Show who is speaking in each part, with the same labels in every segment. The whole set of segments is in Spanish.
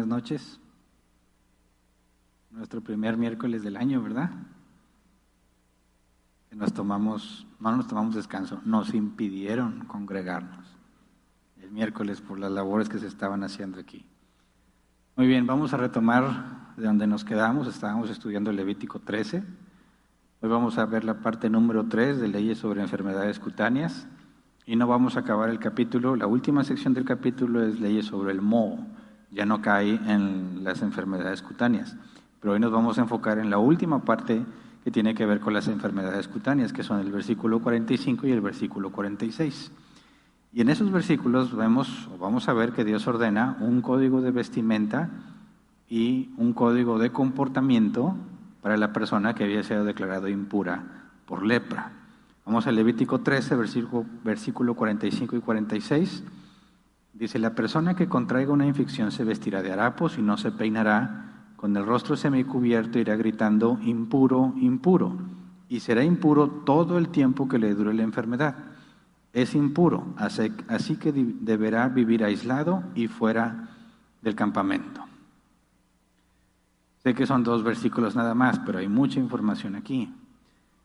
Speaker 1: noches. Nuestro primer miércoles del año, ¿verdad? No nos tomamos descanso, nos impidieron congregarnos el miércoles por las labores que se estaban haciendo aquí. Muy bien, vamos a retomar de donde nos quedamos. Estábamos estudiando Levítico 13. Hoy vamos a ver la parte número 3 de leyes sobre enfermedades cutáneas y no vamos a acabar el capítulo. La última sección del capítulo es leyes sobre el moho, ya no cae en las enfermedades cutáneas, pero hoy nos vamos a enfocar en la última parte que tiene que ver con las enfermedades cutáneas, que son el versículo 45 y el versículo 46. Y en esos versículos vamos a ver que Dios ordena un código de vestimenta y un código de comportamiento para la persona que había sido declarada impura por lepra. Vamos a Levítico 13, versículo 45 y 46. Dice: la persona que contraiga una infección se vestirá de harapos y no se peinará, con el rostro semicubierto irá gritando: impuro, impuro, y será impuro todo el tiempo que le dure la enfermedad. Es impuro, así que deberá vivir aislado y fuera del campamento. Sé que son 2 versículos nada más, pero hay mucha información aquí.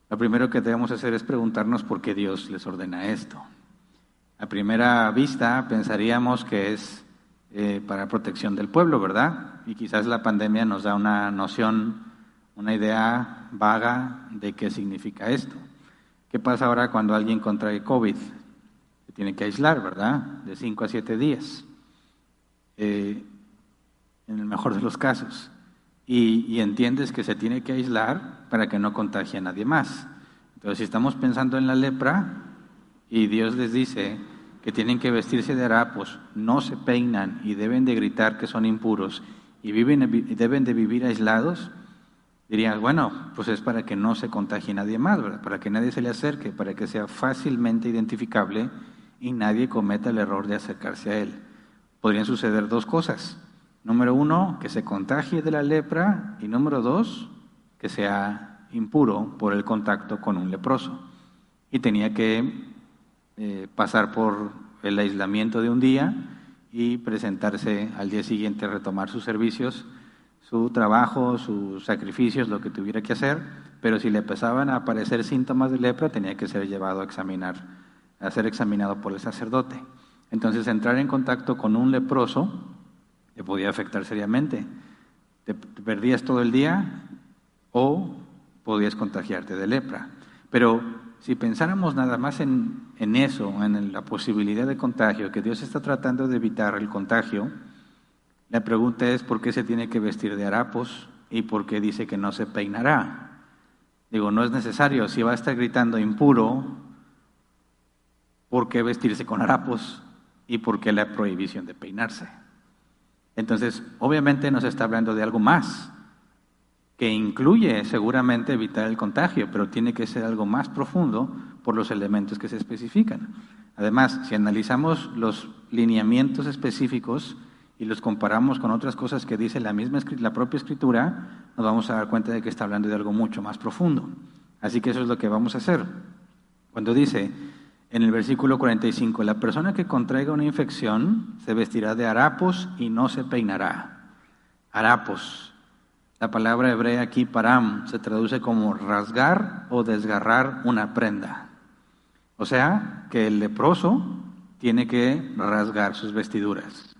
Speaker 1: Lo primero que debemos hacer es preguntarnos por qué Dios les ordena esto. A primera vista pensaríamos que es para protección del pueblo, ¿verdad? Y quizás la pandemia nos da una noción, una idea vaga de qué significa esto. ¿Qué pasa ahora cuando alguien contrae COVID? Se tiene que aislar, ¿verdad? De 5 a 7 días, en el mejor de los casos. Y entiendes que se tiene que aislar para que no contagie a nadie más. Entonces, si estamos pensando en la lepra y Dios les dice que tienen que vestirse de harapos, no se peinan y deben de gritar que son impuros y deben de vivir aislados, dirían, bueno, pues es para que no se contagie nadie más, ¿verdad? Para que nadie se le acerque, para que sea fácilmente identificable y nadie cometa el error de acercarse a él. Podrían suceder 2 cosas. Número 1, que se contagie de la lepra, y número 2, que sea impuro por el contacto con un leproso. Y tenía que pasar por el aislamiento de un día y presentarse al día siguiente a retomar sus servicios, su trabajo, sus sacrificios, lo que tuviera que hacer, pero si le empezaban a aparecer síntomas de lepra, tenía que ser llevado a ser examinado por el sacerdote. Entonces, entrar en contacto con un leproso te podía afectar seriamente. Te perdías todo el día o podías contagiarte de lepra. Pero si pensáramos nada más en eso, en la posibilidad de contagio, que Dios está tratando de evitar el contagio, la pregunta es: ¿por qué se tiene que vestir de harapos y por qué dice que no se peinará? Digo, no es necesario. Si va a estar gritando impuro, ¿por qué vestirse con harapos y por qué la prohibición de peinarse? Entonces, obviamente nos está hablando de algo más, que incluye seguramente evitar el contagio, pero tiene que ser algo más profundo por los elementos que se especifican. Además, si analizamos los lineamientos específicos y los comparamos con otras cosas que dice la propia Escritura, nos vamos a dar cuenta de que está hablando de algo mucho más profundo. Así que eso es lo que vamos a hacer. Cuando dice en el versículo 45, la persona que contraiga una infección se vestirá de harapos y no se peinará. Harapos. La palabra hebrea aquí, param, se traduce como rasgar o desgarrar una prenda. O sea, que el leproso tiene que rasgar sus vestiduras.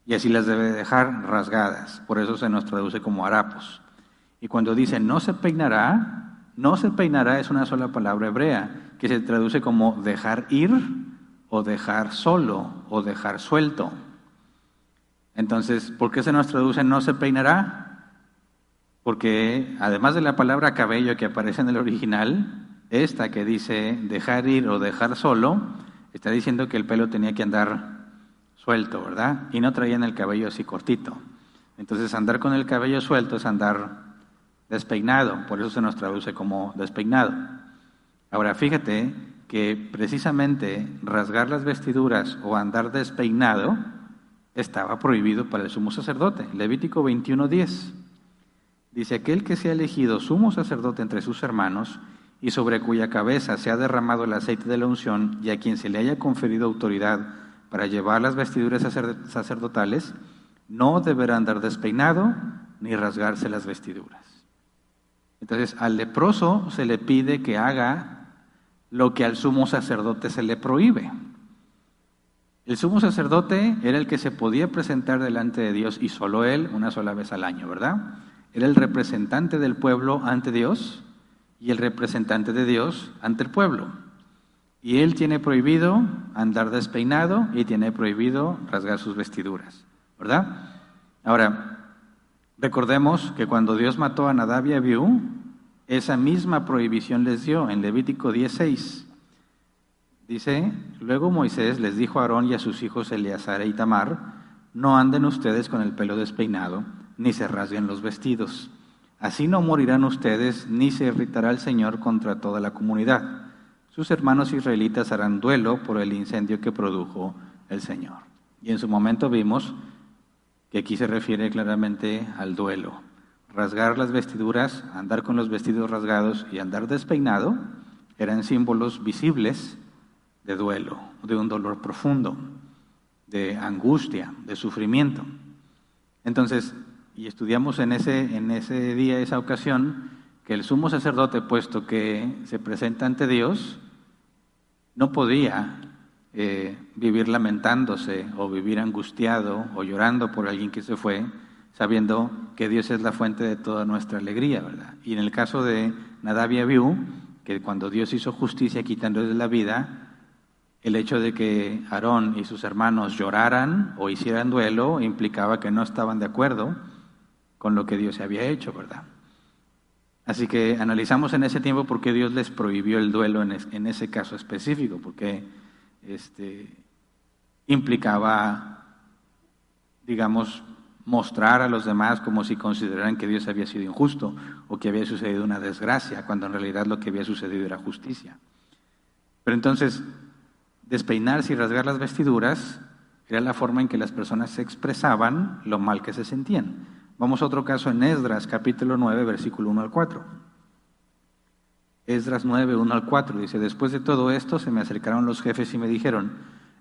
Speaker 1: Y así las debe dejar rasgadas. Por eso se nos traduce como harapos. Y cuando dice no se peinará es una sola palabra hebrea, que se traduce como dejar ir o dejar solo o dejar suelto. Entonces, ¿por qué se nos traduce no se peinará? Porque además de la palabra cabello que aparece en el original, esta que dice dejar ir o dejar solo, está diciendo que el pelo tenía que andar suelto, ¿verdad? Y no traían el cabello así cortito. Entonces, andar con el cabello suelto es andar despeinado, por eso se nos traduce como despeinado. Ahora, fíjate que precisamente rasgar las vestiduras o andar despeinado estaba prohibido para el sumo sacerdote. Levítico 21:10 dice: aquel que sea elegido sumo sacerdote entre sus hermanos y sobre cuya cabeza se ha derramado el aceite de la unción y a quien se le haya conferido autoridad para llevar las vestiduras sacerdotales, no deberá andar despeinado ni rasgarse las vestiduras. Entonces, al leproso se le pide que haga lo que al sumo sacerdote se le prohíbe. El sumo sacerdote era el que se podía presentar delante de Dios, y solo él, una sola vez al año, ¿verdad? Era el representante del pueblo ante Dios y el representante de Dios ante el pueblo. Y él tiene prohibido andar despeinado y tiene prohibido rasgar sus vestiduras, ¿verdad? Ahora, recordemos que cuando Dios mató a Nadab y Abiú, esa misma prohibición les dio en Levítico 10:6. Dice: luego Moisés les dijo a Aarón y a sus hijos Eleazar e Itamar: no anden ustedes con el pelo despeinado, ni se rasguen los vestidos. Así no morirán ustedes, ni se irritará el Señor contra toda la comunidad. Sus hermanos israelitas harán duelo por el incendio que produjo el Señor. Y en su momento vimos que aquí se refiere claramente al duelo. Rasgar las vestiduras, andar con los vestidos rasgados y andar despeinado eran símbolos visibles de duelo, de un dolor profundo, de angustia, de sufrimiento. Entonces, y estudiamos en ese día, esa ocasión, que el sumo sacerdote, puesto que se presenta ante Dios, no podía vivir lamentándose o vivir angustiado o llorando por alguien que se fue, sabiendo que Dios es la fuente de toda nuestra alegría, ¿verdad? Y en el caso de Nadab y Abiú, que cuando Dios hizo justicia quitándoles la vida, el hecho de que Aarón y sus hermanos lloraran o hicieran duelo implicaba que no estaban de acuerdo con lo que Dios había hecho, ¿verdad? Así que analizamos en ese tiempo por qué Dios les prohibió el duelo en ese caso específico, porque implicaba, digamos, mostrar a los demás como si consideraran que Dios había sido injusto o que había sucedido una desgracia, cuando en realidad lo que había sucedido era justicia. Pero entonces, despeinarse y rasgar las vestiduras era la forma en que las personas se expresaban lo mal que se sentían. Vamos a otro caso en Esdras, capítulo 9, versículo 1 al 4. Esdras 9, 1 al 4, dice: después de todo esto se me acercaron los jefes y me dijeron: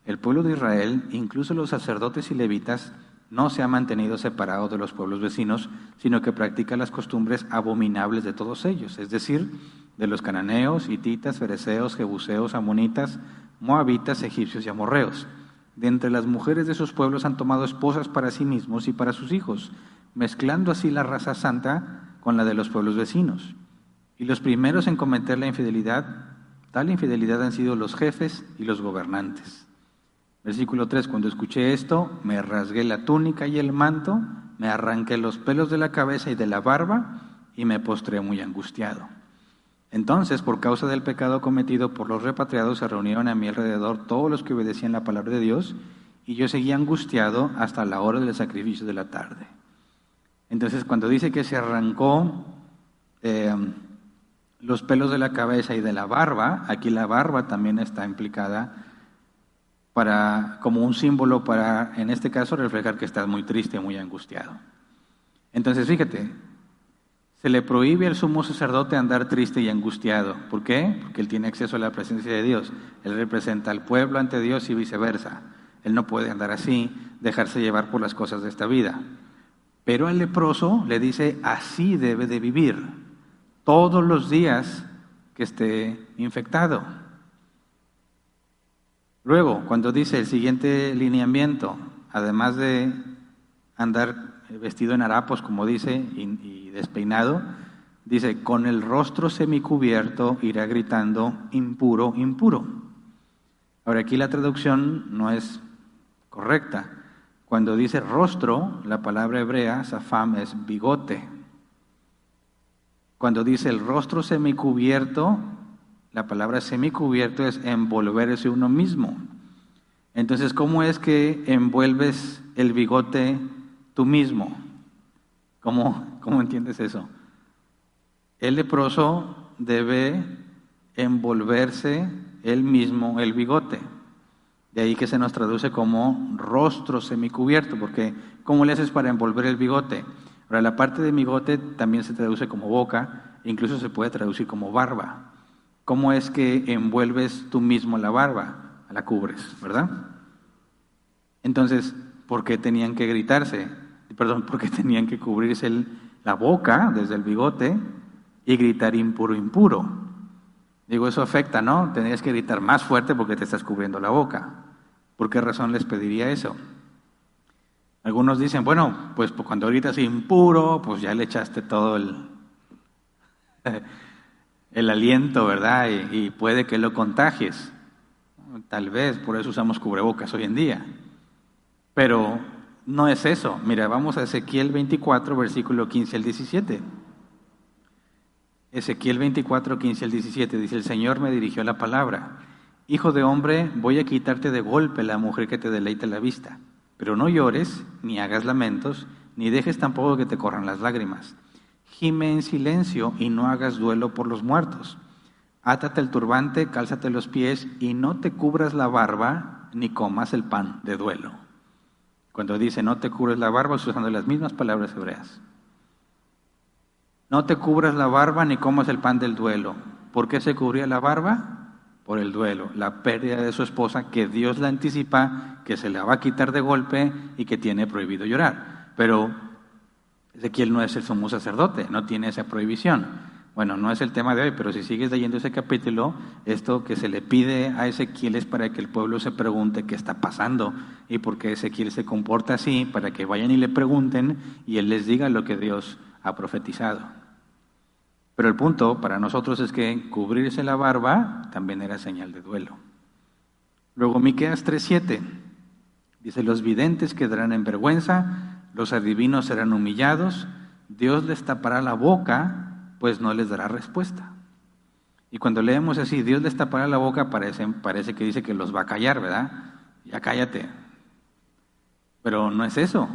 Speaker 1: el pueblo de Israel, incluso los sacerdotes y levitas, no se ha mantenido separado de los pueblos vecinos, sino que practica las costumbres abominables de todos ellos, es decir, de los cananeos, hititas, fereceos, jebuseos, amonitas, moabitas, egipcios y amorreos. De entre las mujeres de sus pueblos han tomado esposas para sí mismos y para sus hijos, mezclando así la raza santa con la de los pueblos vecinos. Y los primeros en cometer la infidelidad, tal infidelidad, han sido los jefes y los gobernantes. Versículo 3, cuando escuché esto, me rasgué la túnica y el manto, me arranqué los pelos de la cabeza y de la barba, y me postré muy angustiado. Entonces, por causa del pecado cometido por los repatriados, se reunieron a mi alrededor todos los que obedecían la palabra de Dios, y yo seguía angustiado hasta la hora del sacrificio de la tarde. Entonces, cuando dice que se arrancó los pelos de la cabeza y de la barba, aquí la barba también está implicada como un símbolo para, en este caso, reflejar que estás muy triste, muy angustiado. Entonces, fíjate, se le prohíbe al sumo sacerdote andar triste y angustiado. ¿Por qué? Porque él tiene acceso a la presencia de Dios. Él representa al pueblo ante Dios y viceversa. Él no puede andar así, dejarse llevar por las cosas de esta vida. Pero al leproso le dice: así debe de vivir todos los días que esté infectado. Luego, cuando dice el siguiente lineamiento, además de andar vestido en harapos, como dice, y despeinado, dice: con el rostro semicubierto irá gritando: impuro, impuro. Ahora, aquí la traducción no es correcta. Cuando dice rostro, la palabra hebrea, safam, es bigote. Cuando dice el rostro semicubierto, la palabra semicubierto es envolverse uno mismo. Entonces, ¿cómo es que envuelves el bigote tú mismo? ¿Cómo entiendes eso? El leproso debe envolverse él mismo el bigote. De ahí que se nos traduce como rostro semicubierto, porque ¿cómo le haces para envolver el bigote? Ahora, la parte de bigote también se traduce como boca, incluso se puede traducir como barba. ¿Cómo es que envuelves tú mismo la barba? La cubres, ¿verdad? Entonces, ¿por qué tenían que por qué tenían que cubrirse la boca desde el bigote y gritar impuro, impuro? Digo, eso afecta, ¿no? Tendrías que gritar más fuerte porque te estás cubriendo la boca. ¿Por qué razón les pediría eso? Algunos dicen, bueno, pues cuando gritas impuro, pues ya le echaste todo el aliento, ¿verdad? Y puede que lo contagies. Tal vez, por eso usamos cubrebocas hoy en día. Pero no es eso. Mira, vamos a Ezequiel 24, versículo 15 al 17. Ezequiel 24, 15 al 17, dice, el Señor me dirigió la palabra. Hijo de hombre, voy a quitarte de golpe la mujer que te deleite la vista. Pero no llores, ni hagas lamentos, ni dejes tampoco que te corran las lágrimas. Gime en silencio y no hagas duelo por los muertos. Átate el turbante, cálzate los pies y no te cubras la barba ni comas el pan de duelo. Cuando dice no te cubres la barba, estoy usando las mismas palabras hebreas. No te cubras la barba ni comas el pan del duelo. ¿Por qué se cubría la barba? Por el duelo, la pérdida de su esposa, que Dios la anticipa, que se la va a quitar de golpe y que tiene prohibido llorar. Pero Ezequiel no es el sumo sacerdote, no tiene esa prohibición. Bueno, no es el tema de hoy, pero si sigues leyendo ese capítulo, esto que se le pide a Ezequiel es para que el pueblo se pregunte qué está pasando y por qué Ezequiel se comporta así, para que vayan y le pregunten y él les diga lo que Dios ha profetizado. Pero el punto para nosotros es que cubrirse la barba también era señal de duelo. Luego Miqueas 3:7 dice, los videntes quedarán en vergüenza, los adivinos serán humillados, Dios les tapará la boca, pues no les dará respuesta. Y cuando leemos así, Dios les tapará la boca, parece que dice que los va a callar, ¿verdad? Ya cállate. Pero no es eso.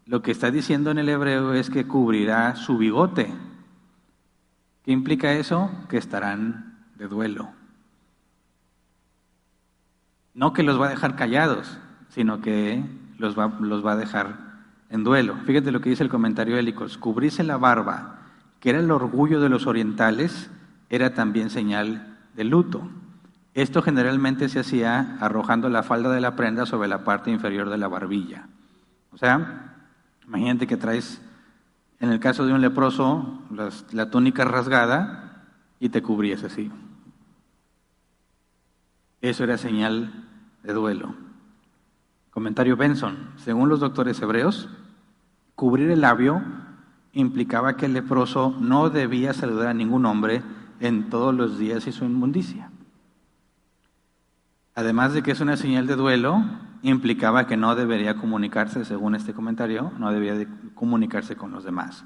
Speaker 1: Lo que está diciendo en el hebreo es que cubrirá su bigote. ¿Qué implica eso? Que estarán de duelo. No que los va a dejar callados, sino que los va a dejar en duelo. Fíjate lo que dice el comentario de Helicos. Cubrirse la barba, que era el orgullo de los orientales, era también señal de luto. Esto generalmente se hacía arrojando la falda de la prenda sobre la parte inferior de la barbilla. O sea, imagínate que traes, en el caso de un leproso, la túnica rasgada y te cubrías así. Eso era señal de duelo. Comentario Benson. Según los doctores hebreos, cubrir el labio implicaba que el leproso no debía saludar a ningún hombre en todos los días de su inmundicia. Además de que es una señal de duelo, implicaba que no debería comunicarse, según este comentario, no debía de comunicarse con los demás.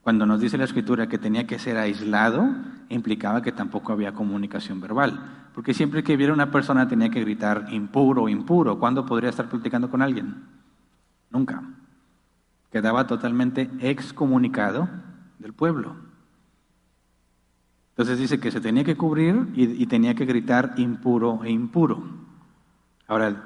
Speaker 1: Cuando nos dice la Escritura que tenía que ser aislado, implicaba que tampoco había comunicación verbal. Porque siempre que viera una persona tenía que gritar impuro, impuro. ¿Cuándo podría estar platicando con alguien? Nunca. Quedaba totalmente excomunicado del pueblo. Entonces dice que se tenía que cubrir y tenía que gritar impuro e impuro. Ahora,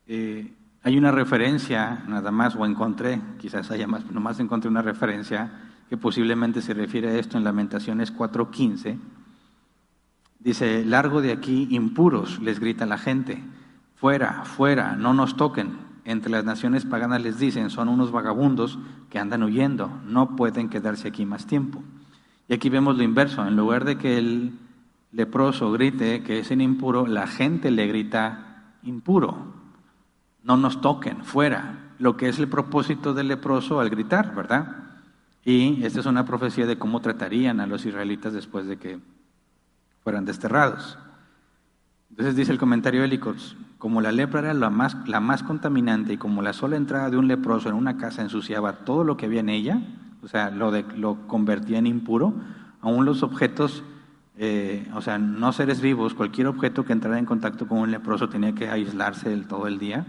Speaker 1: hay una referencia nada más, o encontré, quizás haya más, nomás encontré una referencia que posiblemente se refiere a esto en Lamentaciones 4:15. Dice, largo de aquí, impuros, les grita la gente, fuera, fuera, no nos toquen. Entre las naciones paganas les dicen, son unos vagabundos que andan huyendo, no pueden quedarse aquí más tiempo. Y aquí vemos lo inverso, en lugar de que el leproso grite que es un impuro, la gente le grita impuro, no nos toquen, fuera, lo que es el propósito del leproso al gritar, ¿verdad? Y esta es una profecía de cómo tratarían a los israelitas después de que fueran desterrados. Entonces dice el comentario de Helicos, como la lepra era la más contaminante y como la sola entrada de un leproso en una casa ensuciaba todo lo que había en ella, o sea, lo convertía en impuro, aún los objetos, o sea, no seres vivos, cualquier objeto que entrara en contacto con un leproso tenía que aislarse todo el día.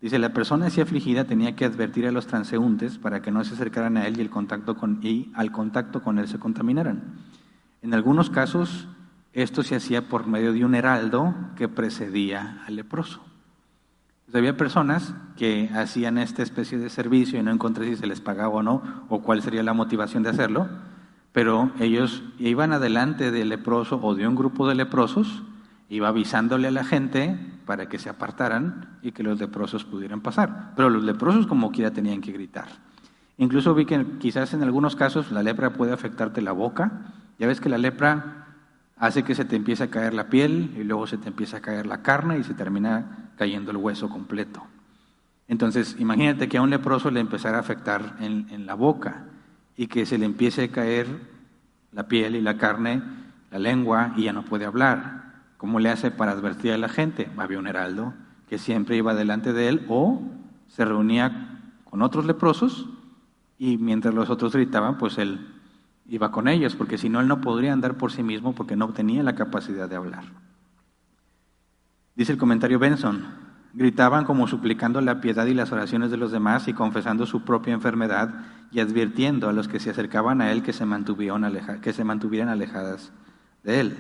Speaker 1: Dice, la persona así afligida tenía que advertir a los transeúntes para que no se acercaran a él y al contacto con él se contaminaran. En algunos casos, esto se hacía por medio de un heraldo que precedía al leproso. Entonces, había personas que hacían esta especie de servicio y no encontré si se les pagaba o no, o cuál sería la motivación de hacerlo, pero ellos iban adelante del leproso o de un grupo de leprosos iba avisándole a la gente para que se apartaran y que los leprosos pudieran pasar. Pero los leprosos como quiera tenían que gritar. Incluso vi que quizás en algunos casos la lepra puede afectarte la boca. Ya ves que la lepra hace que se te empiece a caer la piel y luego se te empieza a caer la carne y se termina cayendo el hueso completo. Entonces, imagínate que a un leproso le empezara a afectar en la boca y que se le empiece a caer la piel y la carne, la lengua, y ya no puede hablar. ¿Cómo le hace para advertir a la gente? Había un heraldo que siempre iba delante de él o se reunía con otros leprosos y mientras los otros gritaban, pues él iba con ellos, porque si no, él no podría andar por sí mismo porque no tenía la capacidad de hablar. Dice el comentario Benson, gritaban como suplicando la piedad y las oraciones de los demás y confesando su propia enfermedad y advirtiendo a los que se acercaban a él que se mantuvieran alejadas de él.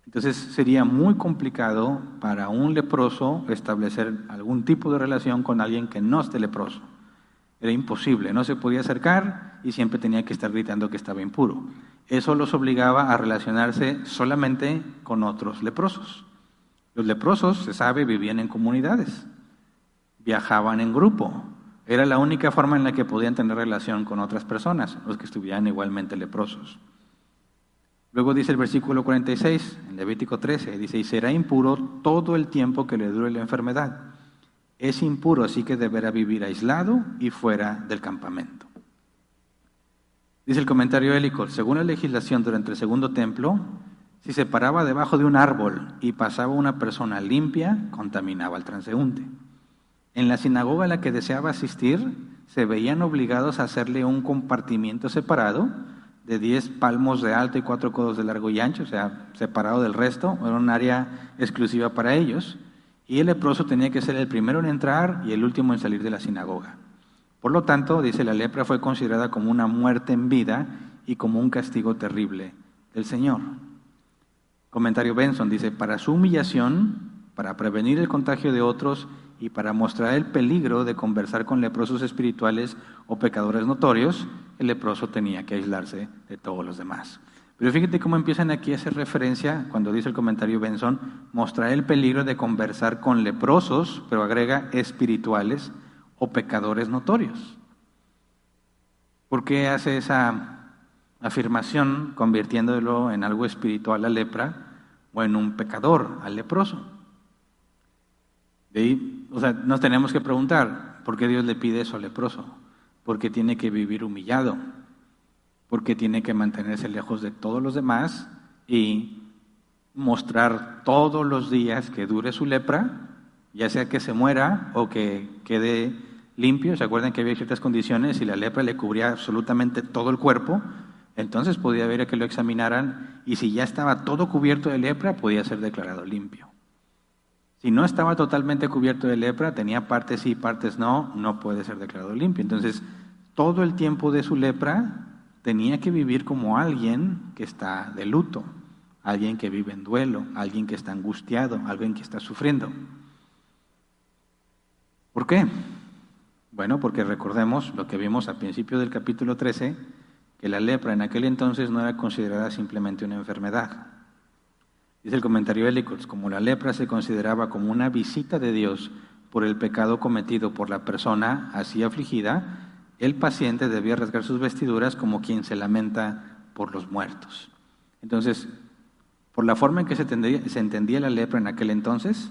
Speaker 1: Entonces sería muy complicado para un leproso establecer algún tipo de relación con alguien que no esté leproso. Era imposible, no se podía acercar y siempre tenía que estar gritando que estaba impuro. Eso los obligaba a relacionarse solamente con otros leprosos. Los leprosos, se sabe, vivían en comunidades, viajaban en grupo. Era la única forma en la que podían tener relación con otras personas, los que estuvieran igualmente leprosos. Luego dice el versículo 46, en Levítico 13, dice, y será impuro todo el tiempo que le dure la enfermedad. Es impuro, así que deberá vivir aislado y fuera del campamento. Dice el comentario Ellicott, según la legislación durante el segundo templo, si se paraba debajo de un árbol y pasaba una persona limpia, contaminaba al transeúnte. En la sinagoga a la que deseaba asistir, se veían obligados a hacerle un compartimiento separado de 10 palmos de alto y 4 codos de largo y ancho, o sea, separado del resto, era un área exclusiva para ellos. Y el leproso tenía que ser el primero en entrar y el último en salir de la sinagoga. Por lo tanto, dice, la lepra fue considerada como una muerte en vida y como un castigo terrible del Señor. Comentario Benson dice, para su humillación, para prevenir el contagio de otros y para mostrar el peligro de conversar con leprosos espirituales o pecadores notorios, el leproso tenía que aislarse de todos los demás. Pero fíjate cómo empiezan aquí a hacer referencia, cuando dice el comentario Benson, mostrar el peligro de conversar con leprosos, pero agrega espirituales o pecadores notorios. ¿Por qué hace esa afirmación convirtiéndolo en algo espiritual la lepra o en un pecador al leproso? De ahí, nos tenemos que preguntar, ¿por qué Dios le pide eso al leproso? Porque tiene que vivir humillado, porque tiene que mantenerse lejos de todos los demás y mostrar todos los días que dure su lepra, ya sea que se muera o que quede limpio. ¿Se acuerdan que había ciertas condiciones y la lepra le cubría absolutamente todo el cuerpo? Entonces podía haber que lo examinaran y si ya estaba todo cubierto de lepra, podía ser declarado limpio. Si no estaba totalmente cubierto de lepra, tenía partes sí, partes no, no puede ser declarado limpio. Entonces, todo el tiempo de su lepra tenía que vivir como alguien que está de luto, alguien que vive en duelo, alguien que está angustiado, alguien que está sufriendo. ¿Por qué? Bueno, porque recordemos lo que vimos al principio del capítulo 13, que la lepra en aquel entonces no era considerada simplemente una enfermedad. Dice el comentario Ellicott, como la lepra se consideraba como una visita de Dios por el pecado cometido por la persona así afligida, el paciente debía rasgar sus vestiduras como quien se lamenta por los muertos. Entonces, por la forma en que se entendía la lepra en aquel entonces,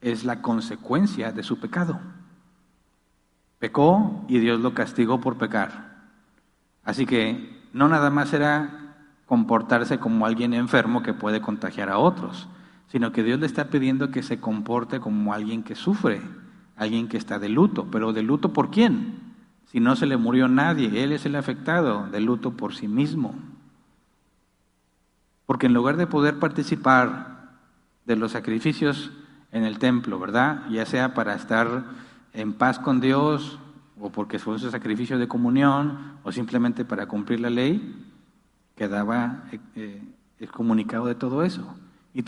Speaker 1: es la consecuencia de su pecado. Pecó y Dios lo castigó por pecar. Así que no nada más era comportarse como alguien enfermo que puede contagiar a otros, sino que Dios le está pidiendo que se comporte como alguien que sufre, alguien que está de luto. ¿Pero de luto por quién? Si no se le murió nadie, él es el afectado, de luto por sí mismo. Porque en lugar de poder participar de los sacrificios en el templo, ¿verdad? Ya sea para estar en paz con Dios, o porque fue su sacrificio de comunión, o simplemente para cumplir la ley, quedaba excomunicado de todo eso. Y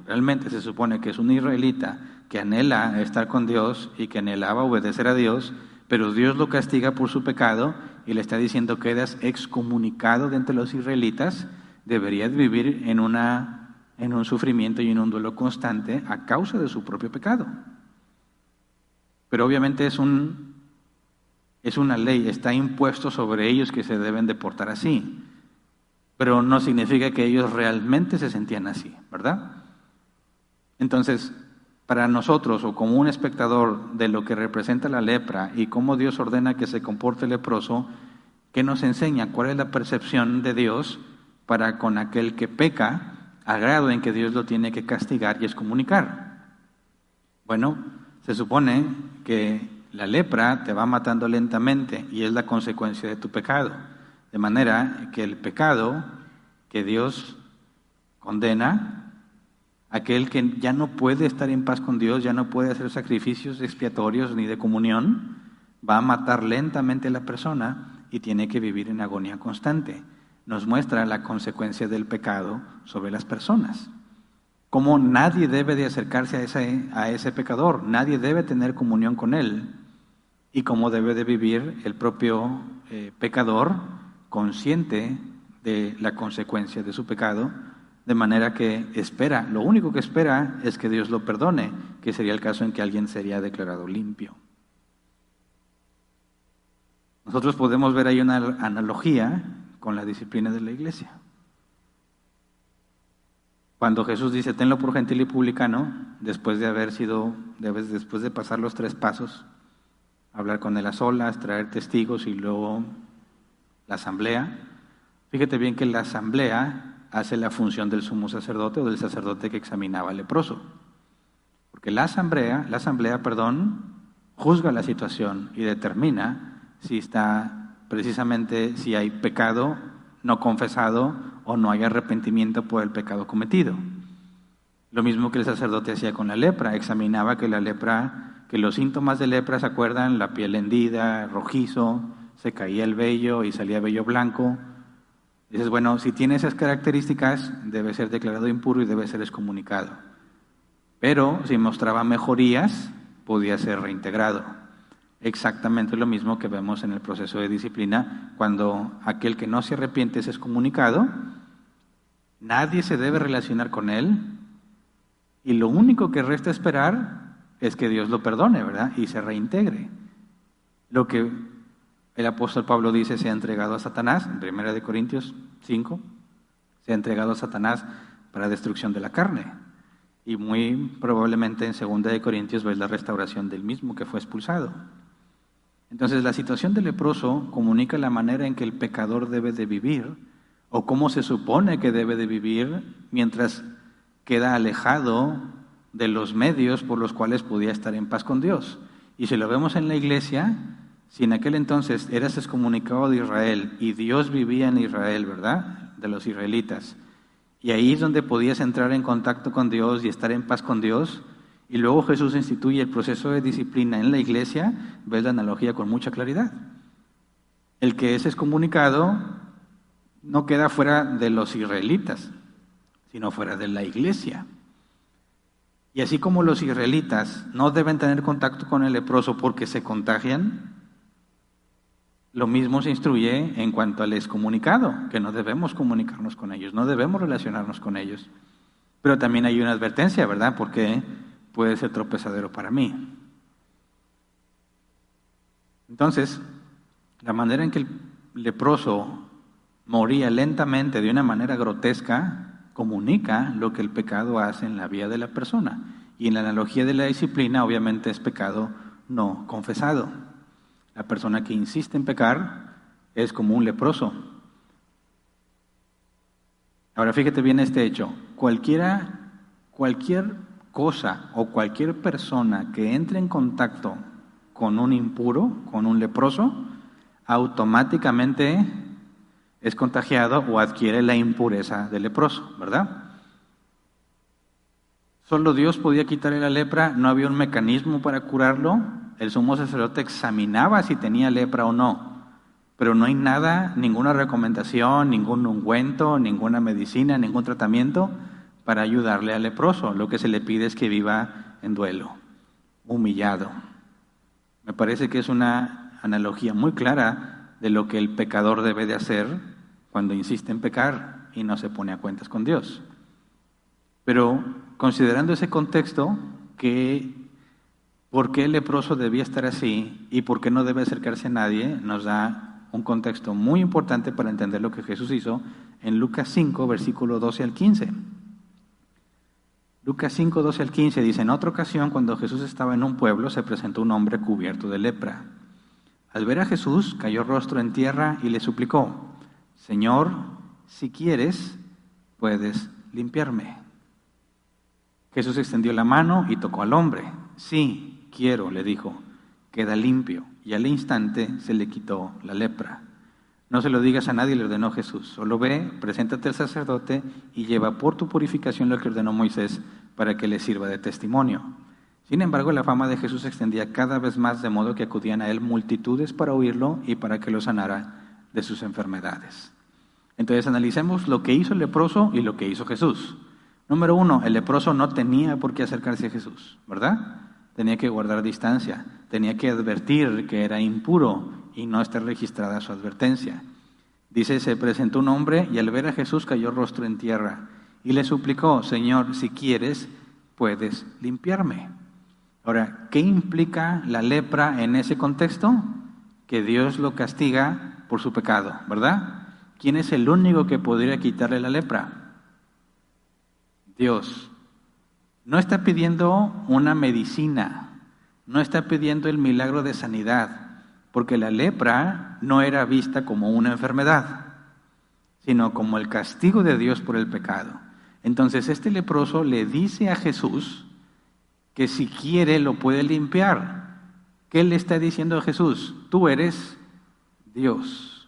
Speaker 1: realmente se supone que es un israelita que anhela estar con Dios y que anhelaba obedecer a Dios, pero Dios lo castiga por su pecado y le está diciendo que quedas excomunicado de entre los israelitas, deberías vivir en una en un sufrimiento y en un duelo constante a causa de su propio pecado. Pero obviamente es una ley, está impuesto sobre ellos que se deben de portar así. Pero no significa que ellos realmente se sentían así, ¿verdad? Entonces, para nosotros o como un espectador de lo que representa la lepra y cómo Dios ordena que se comporte el leproso, ¿qué nos enseña? ¿Cuál es la percepción de Dios para con aquel que peca, al grado en que Dios lo tiene que castigar y excomunicar? Bueno, se supone que la lepra te va matando lentamente y es la consecuencia de tu pecado. De manera que el pecado que Dios condena, aquel que ya no puede estar en paz con Dios, ya no puede hacer sacrificios expiatorios ni de comunión, va a matar lentamente a la persona y tiene que vivir en agonía constante. Nos muestra la consecuencia del pecado sobre las personas. Cómo nadie debe de acercarse a ese pecador, nadie debe tener comunión con él, y cómo debe de vivir el propio pecador consciente de la consecuencia de su pecado, de manera que espera, lo único que espera es que Dios lo perdone, que sería el caso en que alguien sería declarado limpio. Nosotros podemos ver ahí una analogía con la disciplina de la iglesia. Cuando Jesús dice, tenlo por gentil y publicano, después de pasar los 3 pasos, hablar con él a solas, traer testigos y luego la asamblea. Fíjate bien que la asamblea hace la función del sumo sacerdote o del sacerdote que examinaba al leproso. Porque la asamblea, juzga la situación y determina si hay pecado no confesado o no hay arrepentimiento por el pecado cometido. Lo mismo que el sacerdote hacía con la lepra, examinaba que los síntomas de lepra, ¿se acuerdan? La piel hendida, rojizo, se caía el vello y salía vello blanco. Dices, bueno, si tiene esas características, debe ser declarado impuro y debe ser excomunicado. Pero si mostraba mejorías, podía ser reintegrado. Exactamente lo mismo que vemos en el proceso de disciplina, cuando aquel que no se arrepiente es excomunicado, nadie se debe relacionar con él, y lo único que resta esperar es que Dios lo perdone, ¿verdad? Y se reintegre. Lo que el apóstol Pablo dice, se ha entregado a Satanás, en 1 Corintios 5, se ha entregado a Satanás para destrucción de la carne. Y muy probablemente en 2 Corintios ves la restauración del mismo que fue expulsado. Entonces la situación del leproso comunica la manera en que el pecador debe de vivir, o cómo se supone que debe de vivir mientras queda alejado de los medios por los cuales podía estar en paz con Dios. Y si lo vemos en la iglesia, si en aquel entonces eras excomunicado de Israel y Dios vivía en Israel, ¿verdad? De los israelitas. Y ahí es donde podías entrar en contacto con Dios y estar en paz con Dios. Y luego Jesús instituye el proceso de disciplina en la iglesia, ves la analogía con mucha claridad. El que es excomunicado no queda fuera de los israelitas, sino fuera de la iglesia. Y así como los israelitas no deben tener contacto con el leproso porque se contagian, lo mismo se instruye en cuanto al excomunicado, que no debemos comunicarnos con ellos, no debemos relacionarnos con ellos. Pero también hay una advertencia, ¿verdad? Porque puede ser tropezadero para mí. Entonces, la manera en que el leproso moría lentamente de una manera grotesca comunica lo que el pecado hace en la vida de la persona. Y en la analogía de la disciplina, obviamente es pecado no confesado. La persona que insiste en pecar es como un leproso. Ahora fíjate bien este hecho. Cualquier cosa o cualquier persona que entre en contacto con un impuro, con un leproso, automáticamente es contagiado o adquiere la impureza del leproso, ¿verdad? Solo Dios podía quitarle la lepra, no había un mecanismo para curarlo. El sumo sacerdote examinaba si tenía lepra o no, pero no hay nada, ninguna recomendación, ningún ungüento, ninguna medicina, ningún tratamiento para ayudarle al leproso. Lo que se le pide es que viva en duelo, humillado. Me parece que es una analogía muy clara de lo que el pecador debe de hacer cuando insiste en pecar y no se pone a cuentas con Dios. Pero considerando ese contexto, por qué el leproso debía estar así y por qué no debe acercarse a nadie, nos da un contexto muy importante para entender lo que Jesús hizo en Lucas 5, versículo 12 al 15. Lucas 5, 12 al 15 dice: en otra ocasión, cuando Jesús estaba en un pueblo, se presentó un hombre cubierto de lepra. Al ver a Jesús, cayó rostro en tierra y le suplicó: Señor, si quieres, puedes limpiarme. Jesús extendió la mano y tocó al hombre. Sí, quiero, le dijo, queda limpio. Y al instante se le quitó la lepra. No se lo digas a nadie, le ordenó Jesús. Solo ve, preséntate al sacerdote y lleva por tu purificación lo que ordenó Moisés para que le sirva de testimonio. Sin embargo, la fama de Jesús se extendía cada vez más, de modo que acudían a él multitudes para oírlo y para que lo sanara de sus enfermedades. Entonces analicemos lo que hizo el leproso y lo que hizo Jesús. Número 1, el leproso no tenía por qué acercarse a Jesús, ¿verdad? Tenía que guardar distancia, tenía que advertir que era impuro y no estar registrada su advertencia. Dice, se presentó un hombre y al ver a Jesús cayó rostro en tierra y le suplicó: Señor, si quieres, puedes limpiarme. Ahora, ¿qué implica la lepra en ese contexto? Que Dios lo castiga por su pecado, ¿verdad? ¿Quién es el único que podría quitarle la lepra? Dios. No está pidiendo una medicina, no está pidiendo el milagro de sanidad, porque la lepra no era vista como una enfermedad, sino como el castigo de Dios por el pecado. Entonces este leproso le dice a Jesús que si quiere lo puede limpiar. ¿Qué le está diciendo a Jesús? Tú eres Dios.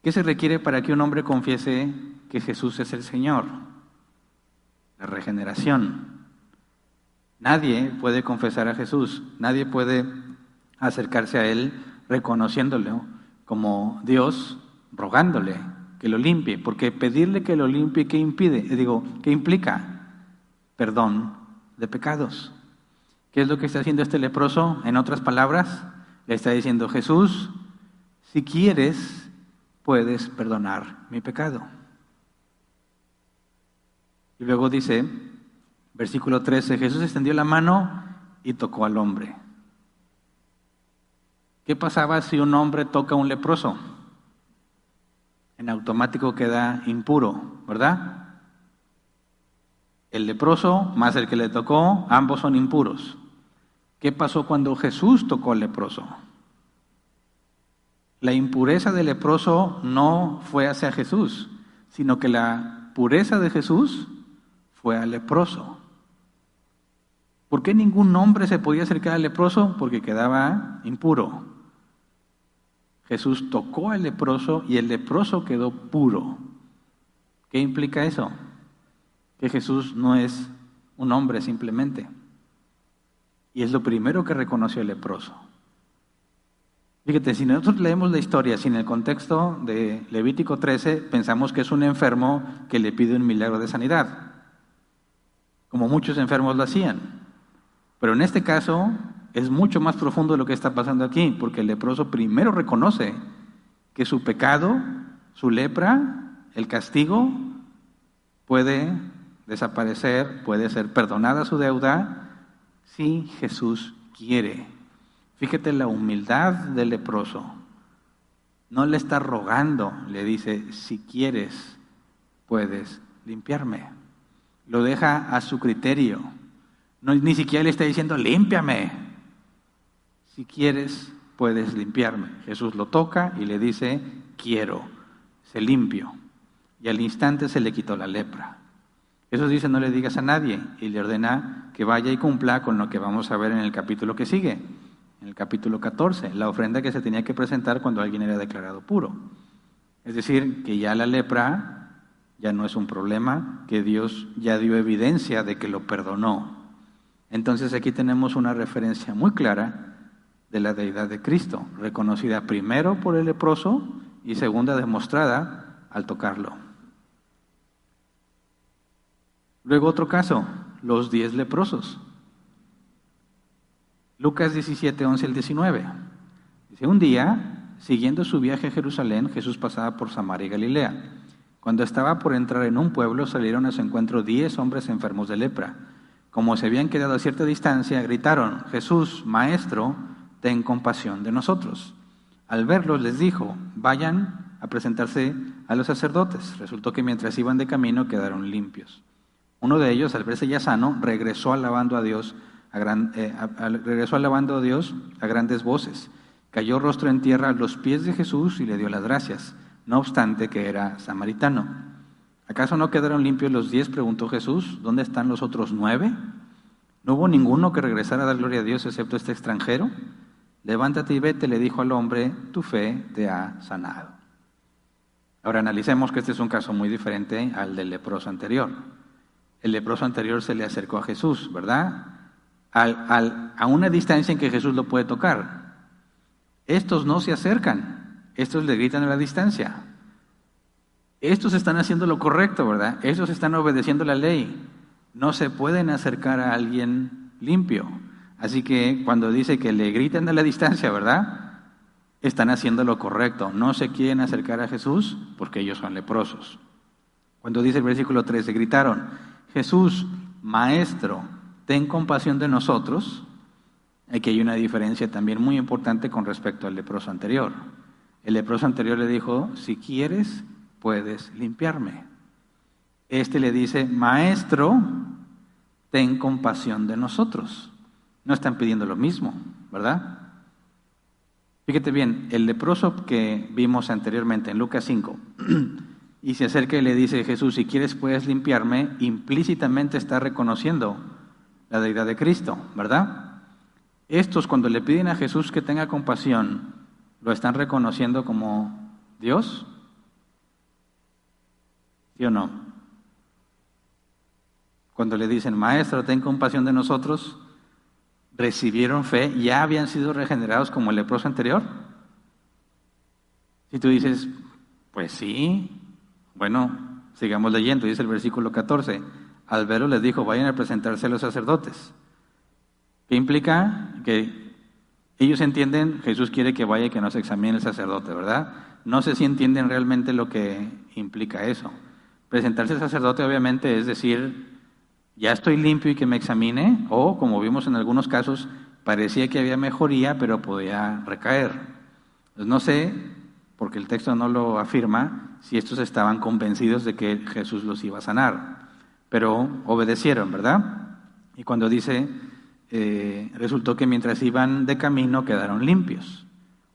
Speaker 1: ¿Qué se requiere para que un hombre confiese que Jesús es el Señor? La regeneración. Nadie puede confesar a Jesús, nadie puede acercarse a Él reconociéndolo como Dios, rogándole que lo limpie, porque pedirle que lo limpie, ¿qué implica? Perdón de pecados. ¿Qué es lo que está haciendo este leproso? En otras palabras, le está diciendo: Jesús, si quieres, puedes perdonar mi pecado. Y luego dice, versículo 13, Jesús extendió la mano y tocó al hombre. ¿Qué pasaba si un hombre toca a un leproso? En automático queda impuro, ¿verdad? El leproso más el que le tocó, ambos son impuros. ¿Qué pasó cuando Jesús tocó al leproso? La impureza del leproso no fue hacia Jesús, sino que la pureza de Jesús fue al leproso. ¿Por qué ningún hombre se podía acercar al leproso? Porque quedaba impuro. Jesús tocó al leproso y el leproso quedó puro. ¿Qué implica eso? Que Jesús no es un hombre simplemente. Y es lo primero que reconoció el leproso. Fíjate, si nosotros leemos la historia sin el contexto de Levítico 13, pensamos que es un enfermo que le pide un milagro de sanidad, como muchos enfermos lo hacían. Pero en este caso es mucho más profundo lo que está pasando aquí, porque el leproso primero reconoce que su pecado, su lepra, el castigo, puede desaparecer, puede ser perdonada su deuda, si Jesús quiere. Fíjate la humildad del leproso. No le está rogando, le dice: si quieres, puedes limpiarme. Lo deja a su criterio. No, ni siquiera le está diciendo: límpiame. Si quieres, puedes limpiarme. Jesús lo toca y le dice: quiero, se limpio. Y al instante se le quitó la lepra. Jesús dice: no le digas a nadie, y le ordena que vaya y cumpla con lo que vamos a ver en el capítulo que sigue, en el capítulo 14, la ofrenda que se tenía que presentar cuando alguien era declarado puro. Es decir, que ya la lepra ya no es un problema, que Dios ya dio evidencia de que lo perdonó. Entonces aquí tenemos una referencia muy clara de la deidad de Cristo, reconocida primero por el leproso y segunda demostrada al tocarlo. Luego otro caso, los 10 leprosos. Lucas 17, 11 al 19. Dice: un día, siguiendo su viaje a Jerusalén, Jesús pasaba por Samaria y Galilea. Cuando estaba por entrar en un pueblo, salieron a su encuentro 10 hombres enfermos de lepra. Como se habían quedado a cierta distancia, gritaron: Jesús, Maestro, ten compasión de nosotros. Al verlos les dijo: vayan a presentarse a los sacerdotes. Resultó que mientras iban de camino quedaron limpios. Uno de ellos, al verse ya sano, regresó alabando a Dios a grandes voces. Cayó rostro en tierra a los pies de Jesús y le dio las gracias, no obstante que era samaritano. ¿Acaso no quedaron limpios los 10? Preguntó Jesús. ¿Dónde están los otros 9? ¿No hubo ninguno que regresara a dar gloria a Dios excepto este extranjero? Levántate y vete, le dijo al hombre, tu fe te ha sanado. Ahora analicemos que este es un caso muy diferente al del leproso anterior. El leproso anterior se le acercó a Jesús, ¿verdad? A una distancia en que Jesús lo puede tocar. Estos no se acercan, estos le gritan a la distancia. Estos están haciendo lo correcto, ¿verdad? Estos están obedeciendo la ley. No se pueden acercar a alguien limpio. Así que cuando dice que le gritan a la distancia, ¿verdad? Están haciendo lo correcto. No se quieren acercar a Jesús porque ellos son leprosos. Cuando dice el versículo 13, gritaron: Jesús, Maestro, ten compasión de nosotros. Aquí hay una diferencia también muy importante con respecto al leproso anterior. El leproso anterior le dijo: si quieres, puedes limpiarme. Este le dice: Maestro, ten compasión de nosotros. No están pidiendo lo mismo, ¿verdad? Fíjate bien, el leproso que vimos anteriormente en Lucas 5, y se acerca y le dice: Jesús, si quieres puedes limpiarme, implícitamente está reconociendo la deidad de Cristo, ¿verdad? Estos, cuando le piden a Jesús que tenga compasión, ¿lo están reconociendo como Dios? ¿Sí o no? Cuando le dicen: Maestro, ten compasión de nosotros, ¿recibieron fe? ¿Ya habían sido regenerados como el leproso anterior? Si tú dices: pues sí, bueno, sigamos leyendo. Dice el versículo 14: al verlo les dijo: vayan a presentarse a los sacerdotes. ¿Qué implica? Que ellos entienden, Jesús quiere que vaya y que nos examine el sacerdote, ¿verdad? No sé si entienden realmente lo que implica eso. Presentarse al sacerdote obviamente es decir: ya estoy limpio y que me examine, o como vimos en algunos casos, parecía que había mejoría, pero podía recaer. Pues no sé, porque el texto no lo afirma, si estos estaban convencidos de que Jesús los iba a sanar, pero obedecieron, ¿verdad? Y cuando dice, resultó que mientras iban de camino quedaron limpios.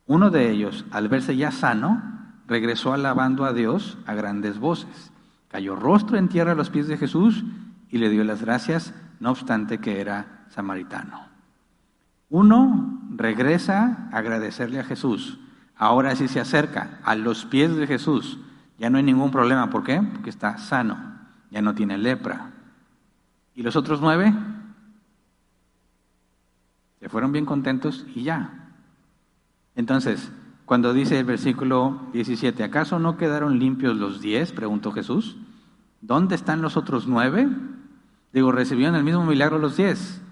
Speaker 1: Uno de ellos, al verse ya sano, regresó alabando a Dios a grandes voces. Cayó rostro en tierra a los pies de Jesús y le dio las gracias, no obstante que era samaritano. Uno regresa a agradecerle a Jesús. Ahora sí se acerca a los pies de Jesús. Ya no hay ningún problema. ¿Por qué? Porque está sano. Ya no tiene lepra. ¿Y los otros 9? Se fueron bien contentos y ya. Entonces, cuando dice el versículo 17, ¿acaso no quedaron limpios los 10? Preguntó Jesús. ¿Dónde están los otros 9? Digo, recibieron el mismo milagro los 10.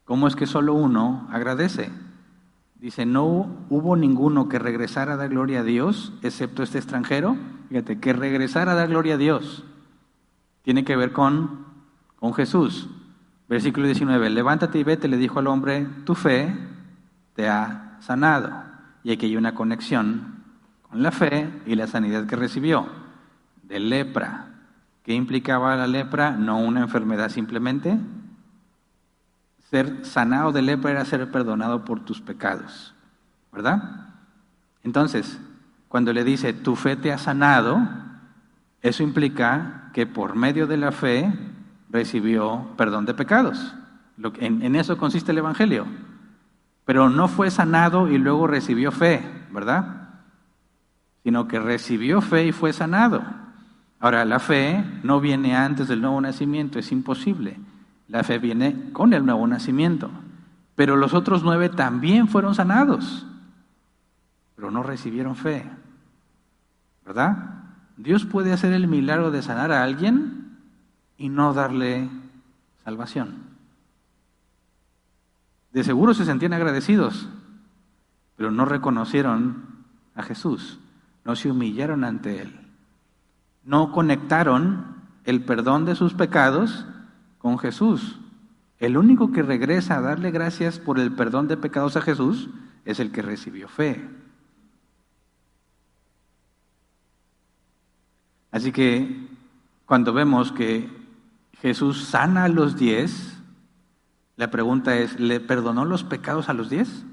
Speaker 1: ¿Cómo es que solo uno agradece? Dice, no hubo ninguno que regresara a dar gloria a Dios, excepto este extranjero. Fíjate, que regresara a dar gloria a Dios. Tiene que ver con Jesús. Versículo 19, levántate y vete, le dijo al hombre, tu fe te ha sanado. Y aquí hay una conexión con la fe y la sanidad que recibió de lepra. ¿Qué implicaba la lepra? No una enfermedad simplemente. Ser sanado de lepra era ser perdonado por tus pecados, ¿verdad? Entonces, cuando le dice, tu fe te ha sanado, eso implica que por medio de la fe recibió perdón de pecados. En eso consiste el Evangelio. Pero no fue sanado y luego recibió fe, ¿verdad? Sino que recibió fe y fue sanado. Ahora, la fe no viene antes del nuevo nacimiento, es imposible. La fe viene con el nuevo nacimiento. Pero los otros 9 también fueron sanados, pero no recibieron fe, ¿verdad? Dios puede hacer el milagro de sanar a alguien y no darle salvación. De seguro se sentían agradecidos, pero no reconocieron a Jesús, no se humillaron ante Él. no conectaron el perdón de sus pecados con Jesús. El único que regresa a darle gracias por el perdón de pecados a Jesús es el que recibió fe. Así que cuando vemos que Jesús sana a los 10, la pregunta es, ¿le perdonó los pecados a los 10?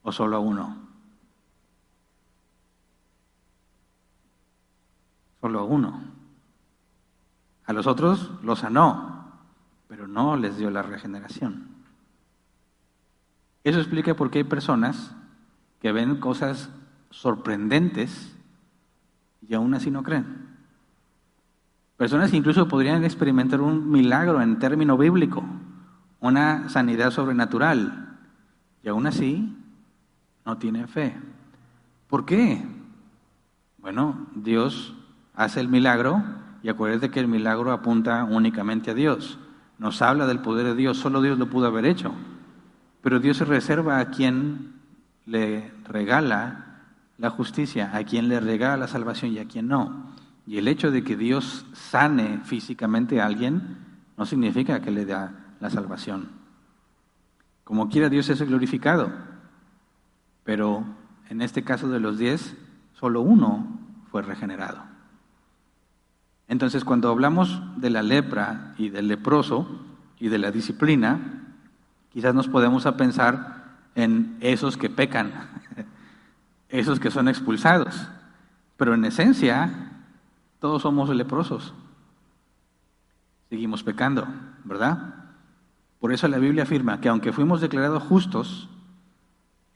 Speaker 1: ¿O solo a uno? Solo a uno. A los otros los sanó, pero no les dio la regeneración. Eso explica por qué hay personas que ven cosas sorprendentes y aún así no creen. Personas que incluso podrían experimentar un milagro en término bíblico, una sanidad sobrenatural, y aún así no tienen fe. ¿Por qué? Bueno, Dios hace el milagro y acuérdate que el milagro apunta únicamente a Dios. Nos habla del poder de Dios, solo Dios lo pudo haber hecho. Pero Dios se reserva a quien le regala la justicia, a quien le regala la salvación y a quien no. Y el hecho de que Dios sane físicamente a alguien no significa que le da la salvación. Como quiera, Dios es glorificado. Pero en este caso de los 10, solo uno fue regenerado. Entonces, cuando hablamos de la lepra y del leproso y de la disciplina, quizás nos podemos a pensar en esos que pecan, esos que son expulsados. Pero en esencia, todos somos leprosos. Seguimos pecando, ¿verdad? Por eso la Biblia afirma que aunque fuimos declarados justos,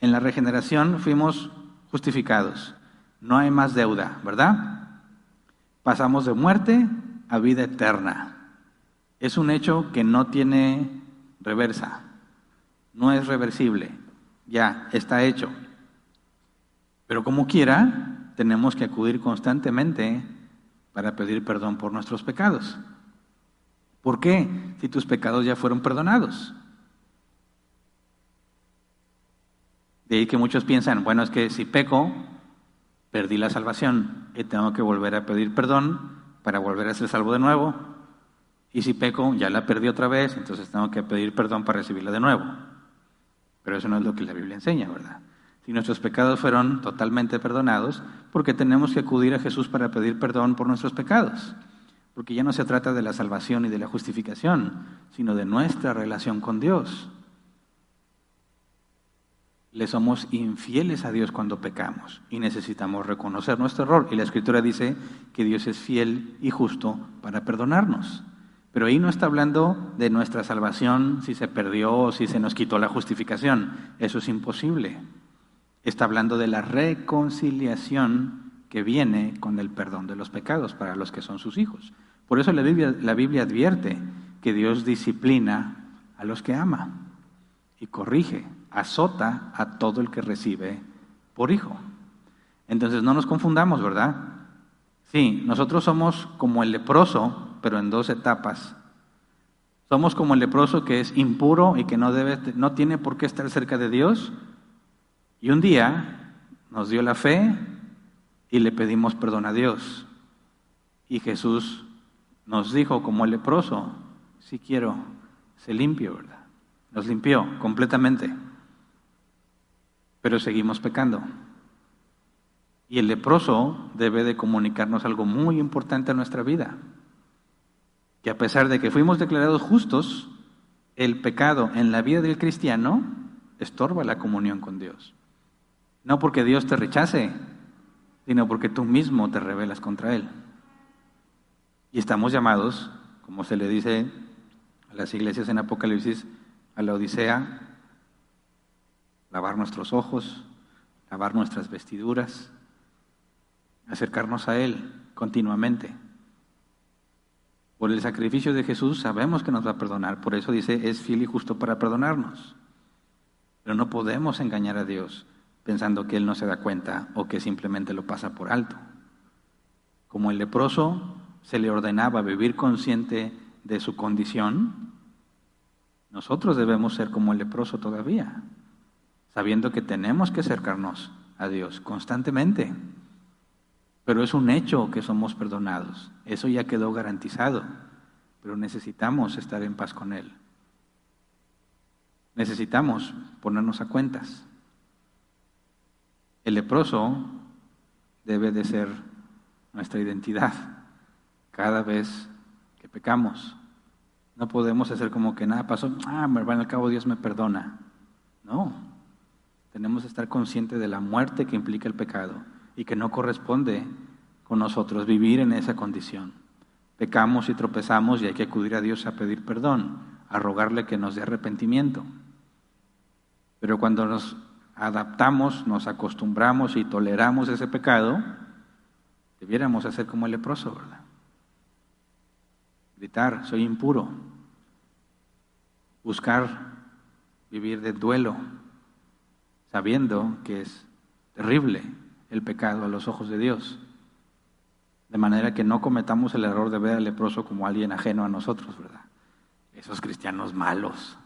Speaker 1: en la regeneración fuimos justificados. No hay más deuda, ¿verdad? Pasamos de muerte a vida eterna. Es un hecho que no tiene reversa, no es reversible, ya está hecho. Pero como quiera, tenemos que acudir constantemente para pedir perdón por nuestros pecados. ¿Por qué? Si tus pecados ya fueron perdonados. De ahí que muchos piensan, bueno, es que si peco, perdí la salvación y tengo que volver a pedir perdón para volver a ser salvo de nuevo. Y si peco, ya la perdí otra vez, entonces tengo que pedir perdón para recibirla de nuevo. Pero eso no es lo que la Biblia enseña, ¿verdad? Si nuestros pecados fueron totalmente perdonados, ¿por qué tenemos que acudir a Jesús para pedir perdón por nuestros pecados? Porque ya no se trata de la salvación y de la justificación, sino de nuestra relación con Dios. Le somos infieles a Dios cuando pecamos y necesitamos reconocer nuestro error. Y la Escritura dice que Dios es fiel y justo para perdonarnos. Pero ahí no está hablando de nuestra salvación, si se perdió o si se nos quitó la justificación. Eso es imposible. Está hablando de la reconciliación que viene con el perdón de los pecados para los que son sus hijos. Por eso la Biblia advierte que Dios disciplina a los que ama y corrige, azota a todo el que recibe por hijo. Entonces no nos confundamos, ¿verdad? Sí, nosotros somos como el leproso, pero en dos etapas. Somos como el leproso que es impuro y que no tiene por qué estar cerca de Dios. Y un día nos dio la fe y le pedimos perdón a Dios. Y Jesús nos dijo como el leproso, si quiero, sé limpio, ¿verdad? Nos limpió completamente. Pero seguimos pecando. Y el leproso debe de comunicarnos algo muy importante en nuestra vida. Que a pesar de que fuimos declarados justos, el pecado en la vida del cristiano estorba la comunión con Dios. No porque Dios te rechace, sino porque tú mismo te rebelas contra Él. Y estamos llamados, como se le dice a las iglesias en Apocalipsis, a la Odisea, lavar nuestros ojos, lavar nuestras vestiduras, acercarnos a Él continuamente. Por el sacrificio de Jesús sabemos que nos va a perdonar, por eso dice, es fiel y justo para perdonarnos. Pero no podemos engañar a Dios pensando que Él no se da cuenta o que simplemente lo pasa por alto. Como el leproso se le ordenaba vivir consciente de su condición, nosotros debemos ser como el leproso todavía, sabiendo que tenemos que acercarnos a Dios constantemente. Pero es un hecho que somos perdonados. Eso ya quedó garantizado. Pero necesitamos estar en paz con Él. Necesitamos ponernos a cuentas. El leproso debe de ser nuestra identidad cada vez que pecamos. No podemos hacer como que nada pasó. Al cabo Dios me perdona. No. Tenemos que estar conscientes de la muerte que implica el pecado y que no corresponde con nosotros vivir en esa condición. Pecamos y tropezamos y hay que acudir a Dios a pedir perdón, a rogarle que nos dé arrepentimiento. Pero cuando nos adaptamos, nos acostumbramos y toleramos ese pecado, debiéramos hacer como el leproso, ¿verdad? Gritar, soy impuro. Buscar vivir de duelo, sabiendo que es terrible el pecado a los ojos de Dios. De manera que no cometamos el error de ver al leproso como alguien ajeno a nosotros, ¿verdad? Esos cristianos malos,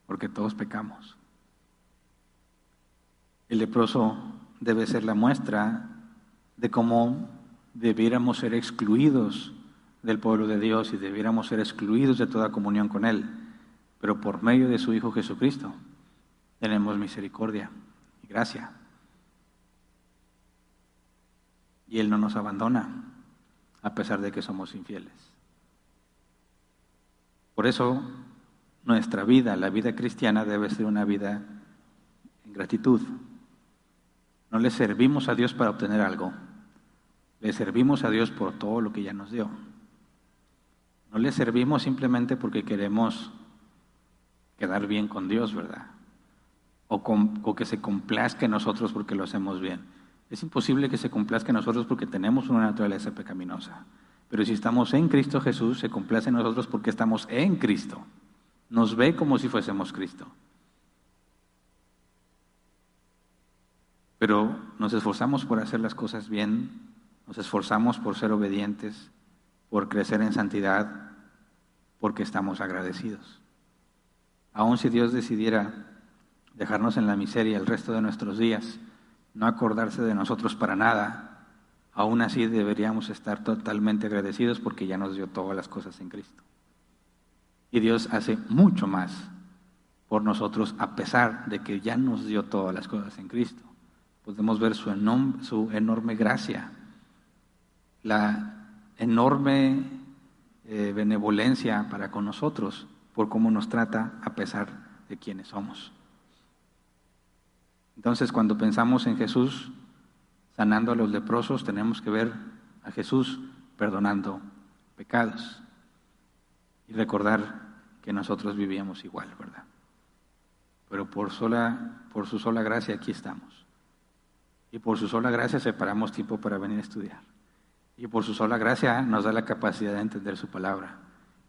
Speaker 1: porque todos pecamos. El leproso debe ser la muestra de cómo debiéramos ser excluidos del pueblo de Dios y debiéramos ser excluidos de toda comunión con Él. Pero por medio de su Hijo Jesucristo tenemos misericordia y gracia. Y Él no nos abandona, a pesar de que somos infieles. Por eso, nuestra vida, la vida cristiana, debe ser una vida en gratitud. No le servimos a Dios para obtener algo. Le servimos a Dios por todo lo que ya nos dio. No le servimos simplemente porque queremos quedar bien con Dios, ¿verdad? O que se complazca en nosotros porque lo hacemos bien. Es imposible que se complazca en nosotros porque tenemos una naturaleza pecaminosa. Pero si estamos en Cristo Jesús, se complace en nosotros porque estamos en Cristo. Nos ve como si fuésemos Cristo. Pero nos esforzamos por hacer las cosas bien, nos esforzamos por ser obedientes, por crecer en santidad, porque estamos agradecidos. Aun si Dios decidiera dejarnos en la miseria el resto de nuestros días, no acordarse de nosotros para nada, aún así deberíamos estar totalmente agradecidos porque ya nos dio todas las cosas en Cristo. Y Dios hace mucho más por nosotros a pesar de que ya nos dio todas las cosas en Cristo. Podemos ver su enorme gracia, la enorme benevolencia para con nosotros por cómo nos trata a pesar de quienes somos. Entonces, cuando pensamos en Jesús sanando a los leprosos, tenemos que ver a Jesús perdonando pecados y recordar que nosotros vivíamos igual, ¿verdad? Pero por su sola gracia aquí estamos. Y por su sola gracia separamos tiempo para venir a estudiar. Y por su sola gracia nos da la capacidad de entender su palabra.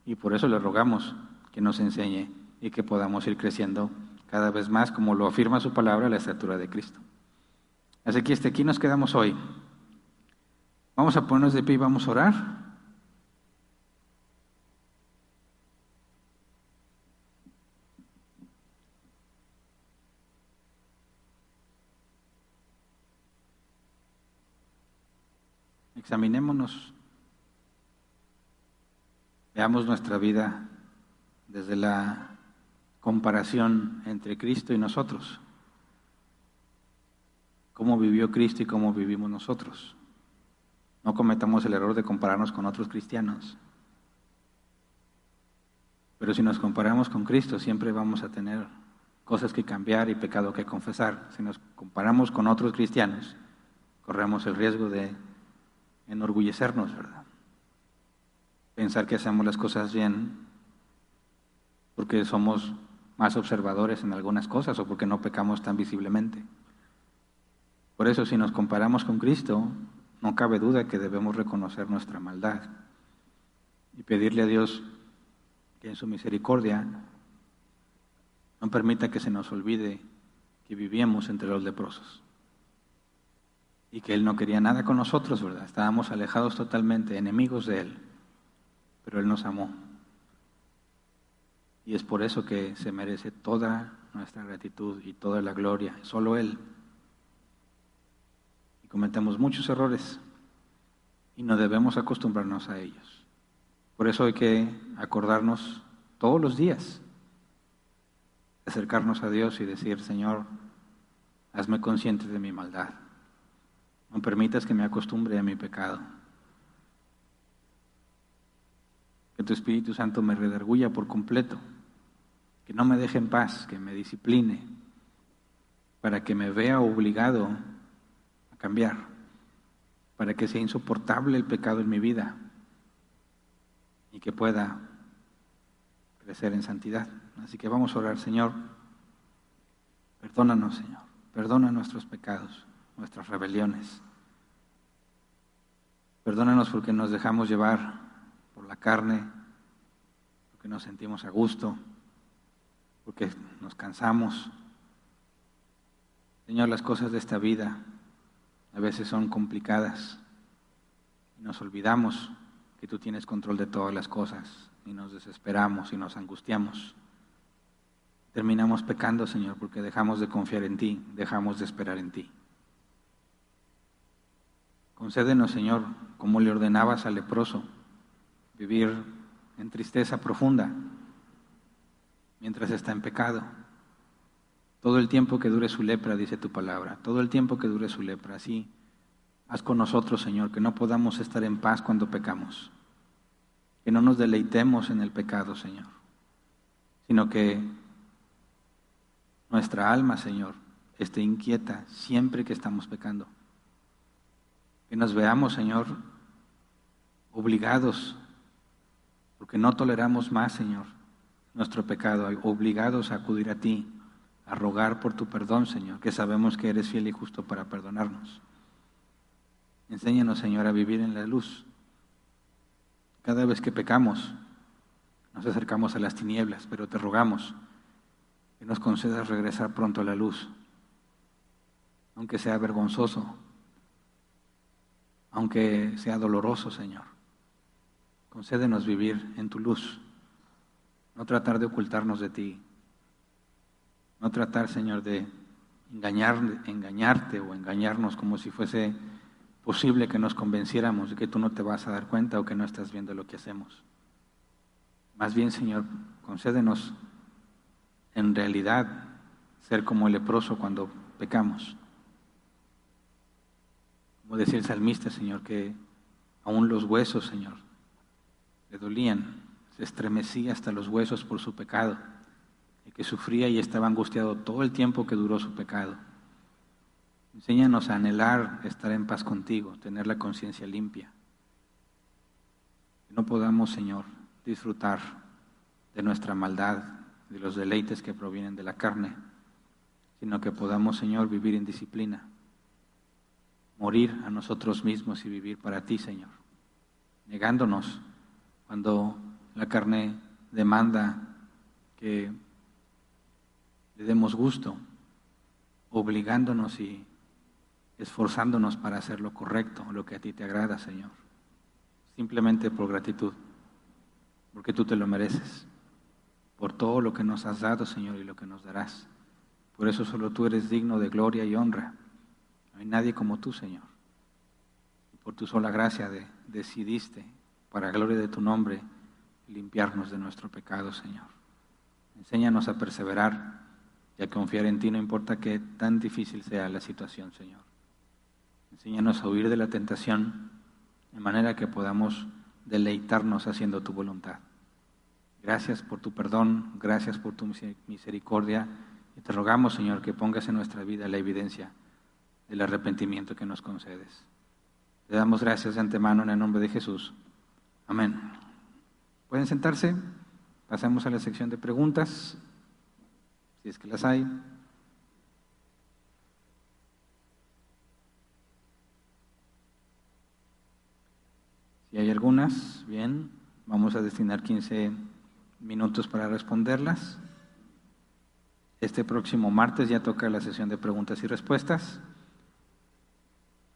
Speaker 1: Y por eso le rogamos que nos enseñe y que podamos ir creciendo cada vez más, como lo afirma su palabra, la estatura de Cristo. Así que aquí nos quedamos hoy. Vamos a ponernos de pie y vamos a orar. Examinémonos. Veamos nuestra vida desde la comparación entre Cristo y nosotros. Cómo vivió Cristo y cómo vivimos nosotros. No cometamos el error de compararnos con otros cristianos. Pero si nos comparamos con Cristo, siempre vamos a tener cosas que cambiar y pecado que confesar. Si nos comparamos con otros cristianos, corremos el riesgo de enorgullecernos, ¿verdad? Pensar que hacemos las cosas bien porque somos más observadores en algunas cosas o porque no pecamos tan visiblemente. Por eso, si nos comparamos con Cristo, no cabe duda que debemos reconocer nuestra maldad y pedirle a Dios que en su misericordia no permita que se nos olvide que vivíamos entre los leprosos y que Él no quería nada con nosotros, ¿verdad? Estábamos alejados totalmente, enemigos de Él, pero Él nos amó. Y es por eso que se merece toda nuestra gratitud y toda la gloria, solo Él. Y cometemos muchos errores, y no debemos acostumbrarnos a ellos. Por eso hay que acordarnos todos los días, acercarnos a Dios y decir: Señor, hazme consciente de mi maldad. No permitas que me acostumbre a mi pecado. Que tu Espíritu Santo me redarguya por completo. Que no me deje en paz, que me discipline, para que me vea obligado a cambiar, para que sea insoportable el pecado en mi vida y que pueda crecer en santidad. Así que vamos a orar. Señor, perdónanos, Señor. Perdona nuestros pecados, nuestras rebeliones. Perdónanos porque nos dejamos llevar por la carne, porque nos sentimos a gusto, porque nos cansamos. Señor, las cosas de esta vida a veces son complicadas y nos olvidamos que tú tienes control de todas las cosas y nos desesperamos y nos angustiamos. Terminamos pecando, Señor, porque dejamos de confiar en ti, dejamos de esperar en ti. Concédenos, Señor, como le ordenabas al leproso, vivir en tristeza profunda mientras está en pecado. Todo el tiempo que dure su lepra, dice tu palabra, todo el tiempo que dure su lepra. Así haz con nosotros, Señor, que no podamos estar en paz cuando pecamos, que no nos deleitemos en el pecado, Señor, sino que nuestra alma, Señor, esté inquieta siempre que estamos pecando. Que nos veamos, Señor, obligados, porque no toleramos más, Señor, nuestro pecado, obligados a acudir a ti, a rogar por tu perdón, Señor, que sabemos que eres fiel y justo para perdonarnos. Enséñanos, Señor, a vivir en la luz. Cada vez que pecamos, nos acercamos a las tinieblas, pero te rogamos que nos concedas regresar pronto a la luz, aunque sea vergonzoso, aunque sea doloroso, Señor. Concédenos vivir en tu luz, no tratar de ocultarnos de ti, no tratar, Señor, de engañarte o engañarnos como si fuese posible que nos convenciéramos de que tú no te vas a dar cuenta o que no estás viendo lo que hacemos. Más bien, Señor, concédenos en realidad ser como el leproso cuando pecamos. Como decía el salmista, Señor, que aún los huesos, Señor, le dolían, se estremecía hasta los huesos por su pecado, y que sufría y estaba angustiado todo el tiempo que duró su pecado. Enséñanos a anhelar estar en paz contigo, tener la conciencia limpia. Que no podamos, Señor, disfrutar de nuestra maldad, de los deleites que provienen de la carne, sino que podamos, Señor, vivir en disciplina, morir a nosotros mismos y vivir para ti, Señor, negándonos cuando la carne demanda que le demos gusto, obligándonos y esforzándonos para hacer lo correcto, lo que a ti te agrada, Señor, simplemente por gratitud, porque tú te lo mereces, por todo lo que nos has dado, Señor, y lo que nos darás. Por eso solo tú eres digno de gloria y honra. No hay nadie como tú, Señor. Y por tu sola gracia decidiste, para gloria de tu nombre, limpiarnos de nuestro pecado, Señor. Enséñanos a perseverar y a confiar en ti, no importa qué tan difícil sea la situación, Señor. Enséñanos a huir de la tentación de manera que podamos deleitarnos haciendo tu voluntad. Gracias por tu perdón, gracias por tu misericordia, y te rogamos, Señor, que pongas en nuestra vida la evidencia del arrepentimiento que nos concedes. Te damos gracias de antemano en el nombre de Jesús. Amén. ¿Pueden sentarse? Pasamos a la sección de preguntas, si es que las hay. Si hay algunas, bien, vamos a destinar 15 minutos para responderlas. Este próximo martes ya toca la sesión de preguntas y respuestas.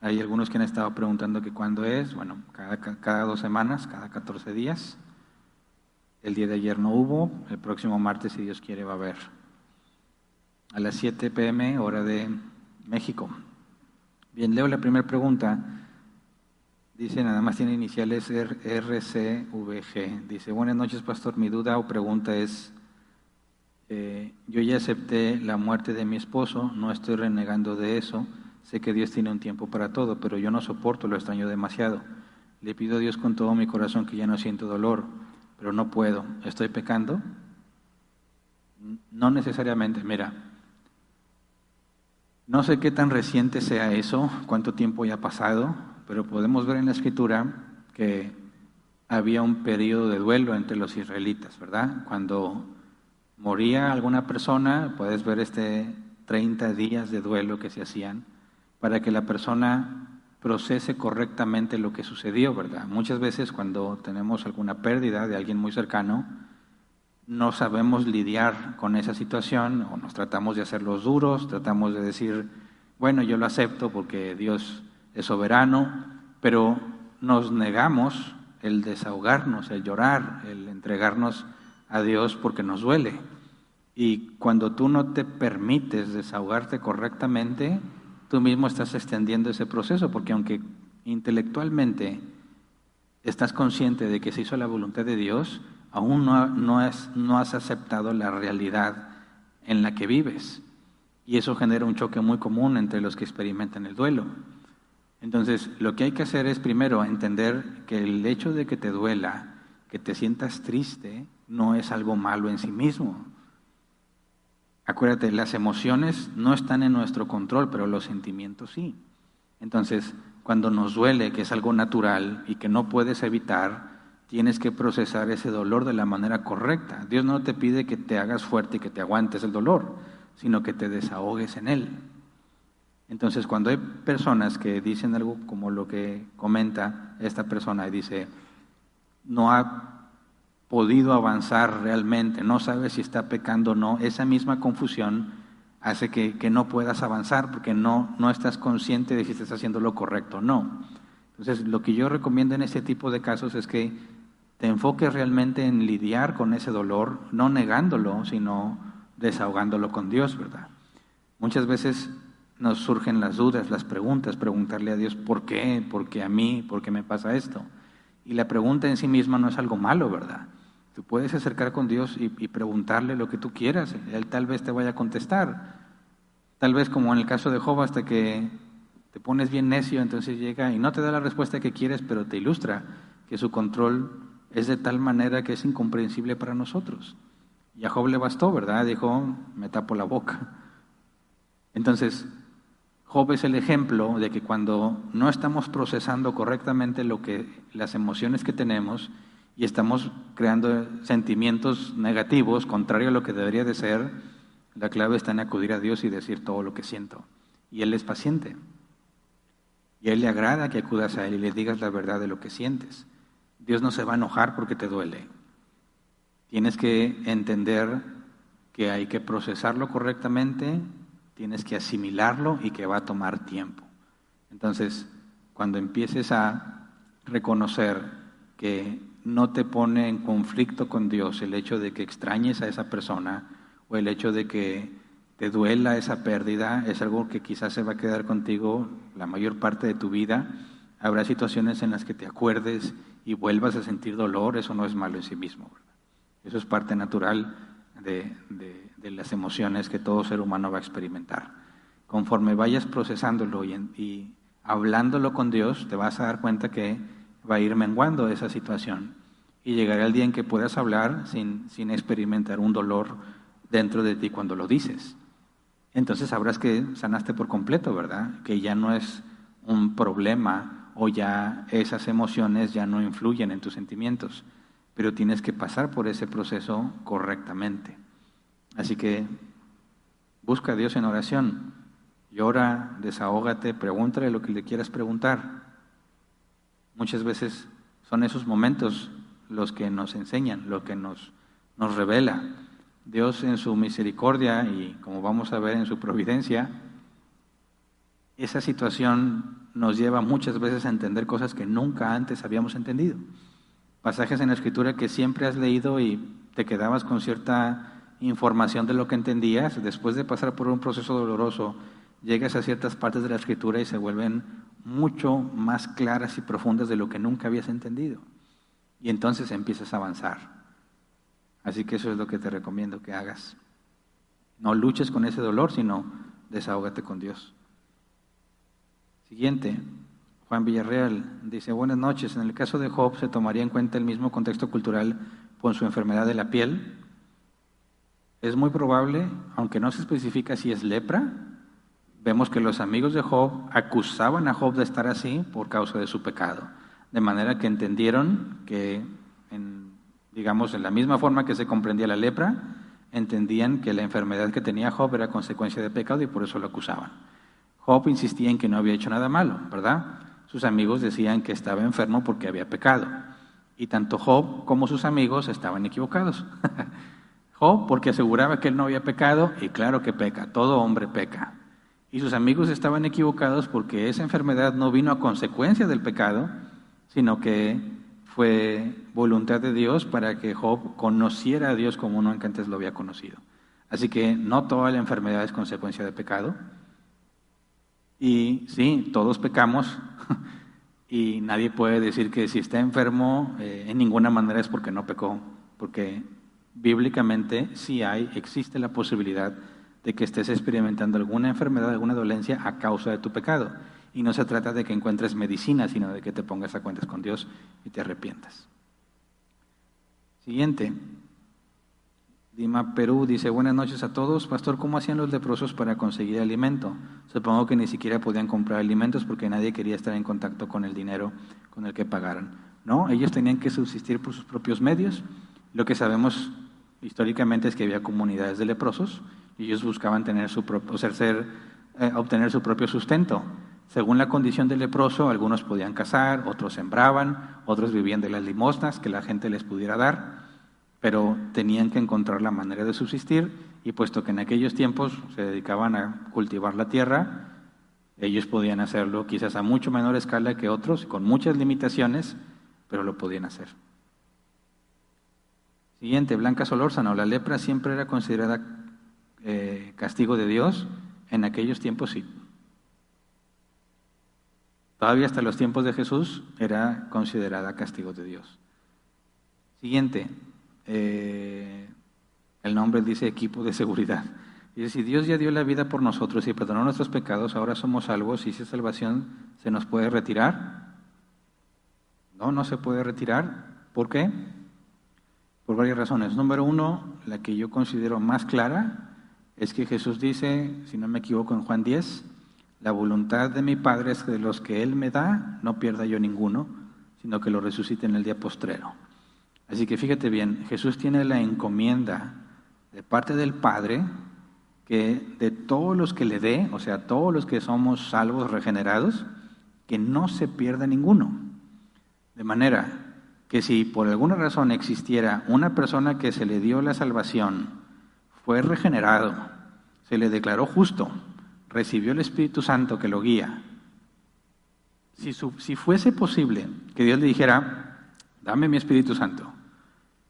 Speaker 1: Hay algunos que han estado preguntando que cuándo es. Bueno, cada 2 semanas, cada 14 días. El día de ayer no hubo, el próximo martes, si Dios quiere, va a haber. A las 7 p.m., hora de México. Bien, leo la primera pregunta. Dice, nada más tiene iniciales RCVG. Dice, buenas noches, pastor. Mi duda o pregunta es, yo ya acepté la muerte de mi esposo, no estoy renegando de eso. Sé que Dios tiene un tiempo para todo, pero yo no soporto, lo extraño demasiado. Le pido a Dios con todo mi corazón que ya no siento dolor, pero no puedo. ¿Estoy pecando? No necesariamente. Mira, no sé qué tan reciente sea eso, cuánto tiempo ya ha pasado, pero podemos ver en la Escritura que había un periodo de duelo entre los israelitas, ¿verdad? Cuando moría alguna persona, puedes ver 30 días de duelo que se hacían para que la persona procese correctamente lo que sucedió, ¿verdad? Muchas veces cuando tenemos alguna pérdida de alguien muy cercano, no sabemos lidiar con esa situación o nos tratamos de hacer los duros, tratamos de decir, bueno, yo lo acepto porque Dios es soberano, pero nos negamos el desahogarnos, el llorar, el entregarnos a Dios porque nos duele. Y cuando tú no te permites desahogarte correctamente, tú mismo estás extendiendo ese proceso, porque aunque intelectualmente estás consciente de que se hizo la voluntad de Dios, aún no has aceptado la realidad en la que vives. Y eso genera un choque muy común entre los que experimentan el duelo. Entonces, lo que hay que hacer es primero entender que el hecho de que te duela, que te sientas triste, no es algo malo en sí mismo. Acuérdate, las emociones no están en nuestro control, pero los sentimientos sí. Entonces, cuando nos duele, que es algo natural y que no puedes evitar, tienes que procesar ese dolor de la manera correcta. Dios no te pide que te hagas fuerte y que te aguantes el dolor, sino que te desahogues en él. Entonces, cuando hay personas que dicen algo como lo que comenta esta persona y dice, no ha podido avanzar realmente, no sabe si está pecando o no, esa misma confusión hace que no puedas avanzar porque no estás consciente de si estás haciendo lo correcto o no. Entonces, lo que yo recomiendo en este tipo de casos es que te enfoques realmente en lidiar con ese dolor, no negándolo, sino desahogándolo con Dios, ¿verdad? Muchas veces nos surgen las dudas, las preguntas, preguntarle a Dios, ¿por qué? ¿Por qué a mí? ¿Por qué me pasa esto? Y la pregunta en sí misma no es algo malo, ¿verdad? Tú puedes acercar con Dios y preguntarle lo que tú quieras. Él tal vez te vaya a contestar. Tal vez como en el caso de Job, hasta que te pones bien necio, entonces llega y no te da la respuesta que quieres, pero te ilustra que su control es de tal manera que es incomprensible para nosotros. Y a Job le bastó, ¿verdad? Dijo, me tapo la boca. Entonces, Job es el ejemplo de que cuando no estamos procesando correctamente las emociones que tenemos y estamos creando sentimientos negativos, contrario a lo que debería de ser, la clave está en acudir a Dios y decir todo lo que siento. Y Él es paciente. Y a Él le agrada que acudas a Él y le digas la verdad de lo que sientes. Dios no se va a enojar porque te duele. Tienes que entender que hay que procesarlo correctamente, tienes que asimilarlo y que va a tomar tiempo. Entonces, cuando empieces a reconocer que no te pone en conflicto con Dios el hecho de que extrañes a esa persona o el hecho de que te duela esa pérdida, es algo que quizás se va a quedar contigo la mayor parte de tu vida. Habrá situaciones en las que te acuerdes y vuelvas a sentir dolor, eso no es malo en sí mismo, ¿verdad? Eso es parte natural de las emociones que todo ser humano va a experimentar. Conforme vayas procesándolo y hablándolo con Dios, te vas a dar cuenta que va a ir menguando esa situación y llegará el día en que puedas hablar sin experimentar un dolor dentro de ti cuando lo dices. Entonces sabrás que sanaste por completo, ¿verdad? Que ya no es un problema o ya esas emociones ya no influyen en tus sentimientos, pero tienes que pasar por ese proceso correctamente. Así que busca a Dios en oración, llora, desahógate, pregúntale lo que le quieras preguntar. Muchas veces son esos momentos los que nos enseñan, lo que nos revela. Dios en su misericordia y como vamos a ver en su providencia, esa situación nos lleva muchas veces a entender cosas que nunca antes habíamos entendido. Pasajes en la Escritura que siempre has leído y te quedabas con cierta información de lo que entendías, después de pasar por un proceso doloroso, llegas a ciertas partes de la Escritura y se vuelven mucho más claras y profundas de lo que nunca habías entendido. Y entonces empiezas a avanzar. Así que eso es lo que te recomiendo que hagas. No luches con ese dolor, sino desahógate con Dios. Siguiente, Juan Villarreal dice, buenas noches, en el caso de Job, ¿se tomaría en cuenta el mismo contexto cultural con su enfermedad de la piel? Es muy probable, aunque no se especifica si es lepra. Vemos que los amigos de Job acusaban a Job de estar así por causa de su pecado, de manera que entendieron que, digamos, en la misma forma que se comprendía la lepra, entendían que la enfermedad que tenía Job era consecuencia de pecado y por eso lo acusaban. Job insistía en que no había hecho nada malo, ¿verdad? Sus amigos decían que estaba enfermo porque había pecado. Y tanto Job como sus amigos estaban equivocados. Job porque aseguraba que él no había pecado, y claro que peca, todo hombre peca. Y sus amigos estaban equivocados porque esa enfermedad no vino a consecuencia del pecado, sino que fue voluntad de Dios para que Job conociera a Dios como nunca antes lo había conocido. Así que no toda la enfermedad es consecuencia de pecado. Y sí, todos pecamos y nadie puede decir que si está enfermo en ninguna manera es porque no pecó, porque bíblicamente sí existe la posibilidad de que estés experimentando alguna enfermedad, alguna dolencia a causa de tu pecado. Y no se trata de que encuentres medicina, sino de que te pongas a cuentas con Dios y te arrepientas. Siguiente. Dima Perú dice, buenas noches a todos. Pastor, ¿cómo hacían los leprosos para conseguir alimento? Supongo que ni siquiera podían comprar alimentos porque nadie quería estar en contacto con el dinero con el que pagaran. No, ellos tenían que subsistir por sus propios medios. Lo que sabemos históricamente es que había comunidades de leprosos y ellos buscaban obtener su propio sustento. Según la condición del leproso, algunos podían cazar, otros sembraban, otros vivían de las limosnas que la gente les pudiera dar, pero tenían que encontrar la manera de subsistir, y puesto que en aquellos tiempos se dedicaban a cultivar la tierra, ellos podían hacerlo quizás a mucho menor escala que otros, con muchas limitaciones, pero lo podían hacer. Siguiente, Blanca Solórzano, ¿la lepra siempre era considerada castigo de Dios? En aquellos tiempos sí. Todavía hasta los tiempos de Jesús era considerada castigo de Dios. Siguiente, el nombre dice equipo de seguridad. Dice, si Dios ya dio la vida por nosotros y perdonó nuestros pecados, ahora somos salvos, y si esa salvación se nos puede retirar. No, no se puede retirar. ¿Por qué? Por varias razones. Número uno, la que yo considero más clara, es que Jesús dice, si no me equivoco en Juan 10, la voluntad de mi Padre es que de los que Él me da, no pierda yo ninguno, sino que lo resucite en el día postrero. Así que fíjate bien, Jesús tiene la encomienda de parte del Padre que de todos los que le dé, o sea, todos los que somos salvos, regenerados, que no se pierda ninguno. De manera que si por alguna razón existiera una persona que se le dio la salvación, fue regenerado, se le declaró justo, recibió el Espíritu Santo que lo guía, si fuese posible que Dios le dijera, dame mi Espíritu Santo,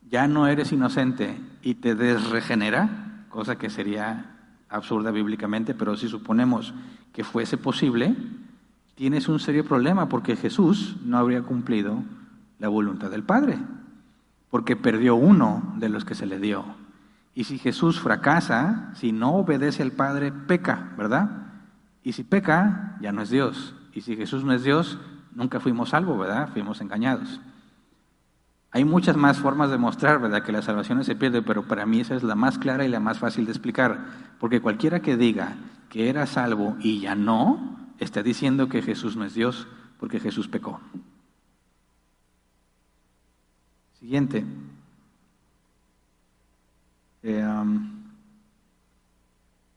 Speaker 1: ya no eres inocente y te desregenera, cosa que sería absurda bíblicamente, pero si suponemos que fuese posible, tienes un serio problema porque Jesús no habría cumplido la voluntad del Padre, porque perdió uno de los que se le dio. Y si Jesús fracasa, si no obedece al Padre, peca, ¿verdad? Y si peca, ya no es Dios. Y si Jesús no es Dios, nunca fuimos salvos, ¿verdad? Fuimos engañados. Hay muchas más formas de mostrar, ¿verdad?, que la salvación no se pierde, pero para mí esa es la más clara y la más fácil de explicar. Porque cualquiera que diga que era salvo y ya no, está diciendo que Jesús no es Dios, porque Jesús pecó. Siguiente.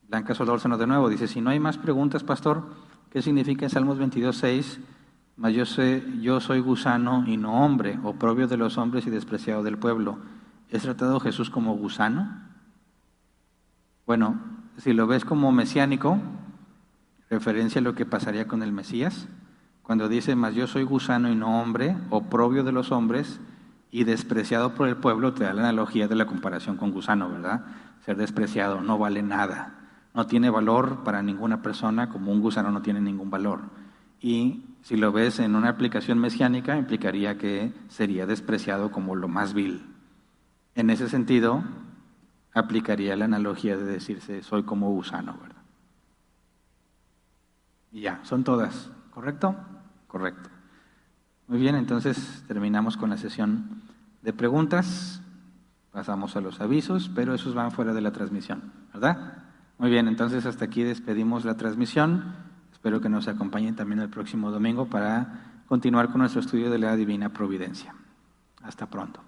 Speaker 1: Blanca Solórzano de nuevo dice, si no hay más preguntas, pastor, ¿qué significa en Salmos 22:6? Mas yo soy gusano y no hombre, oprobio de los hombres y despreciado del pueblo. ¿Es tratado Jesús como gusano? Bueno, si lo ves como mesiánico, referencia a lo que pasaría con el Mesías, cuando dice, mas yo soy gusano y no hombre, oprobio de los hombres y despreciado por el pueblo, te da la analogía de la comparación con gusano, ¿verdad? Ser despreciado, no vale nada, no tiene valor para ninguna persona, como un gusano no tiene ningún valor. Y Si lo ves en una aplicación mesiánica, implicaría que sería despreciado como lo más vil. En ese sentido, aplicaría la analogía de decirse, soy como gusano, ¿verdad? Y ya, son todas, ¿correcto? Correcto. Muy bien, entonces terminamos con la sesión de preguntas. Pasamos a los avisos, pero esos van fuera de la transmisión, ¿verdad? Muy bien, entonces hasta aquí despedimos la transmisión. Espero que nos acompañen también el próximo domingo para continuar con nuestro estudio de la Divina Providencia. Hasta pronto.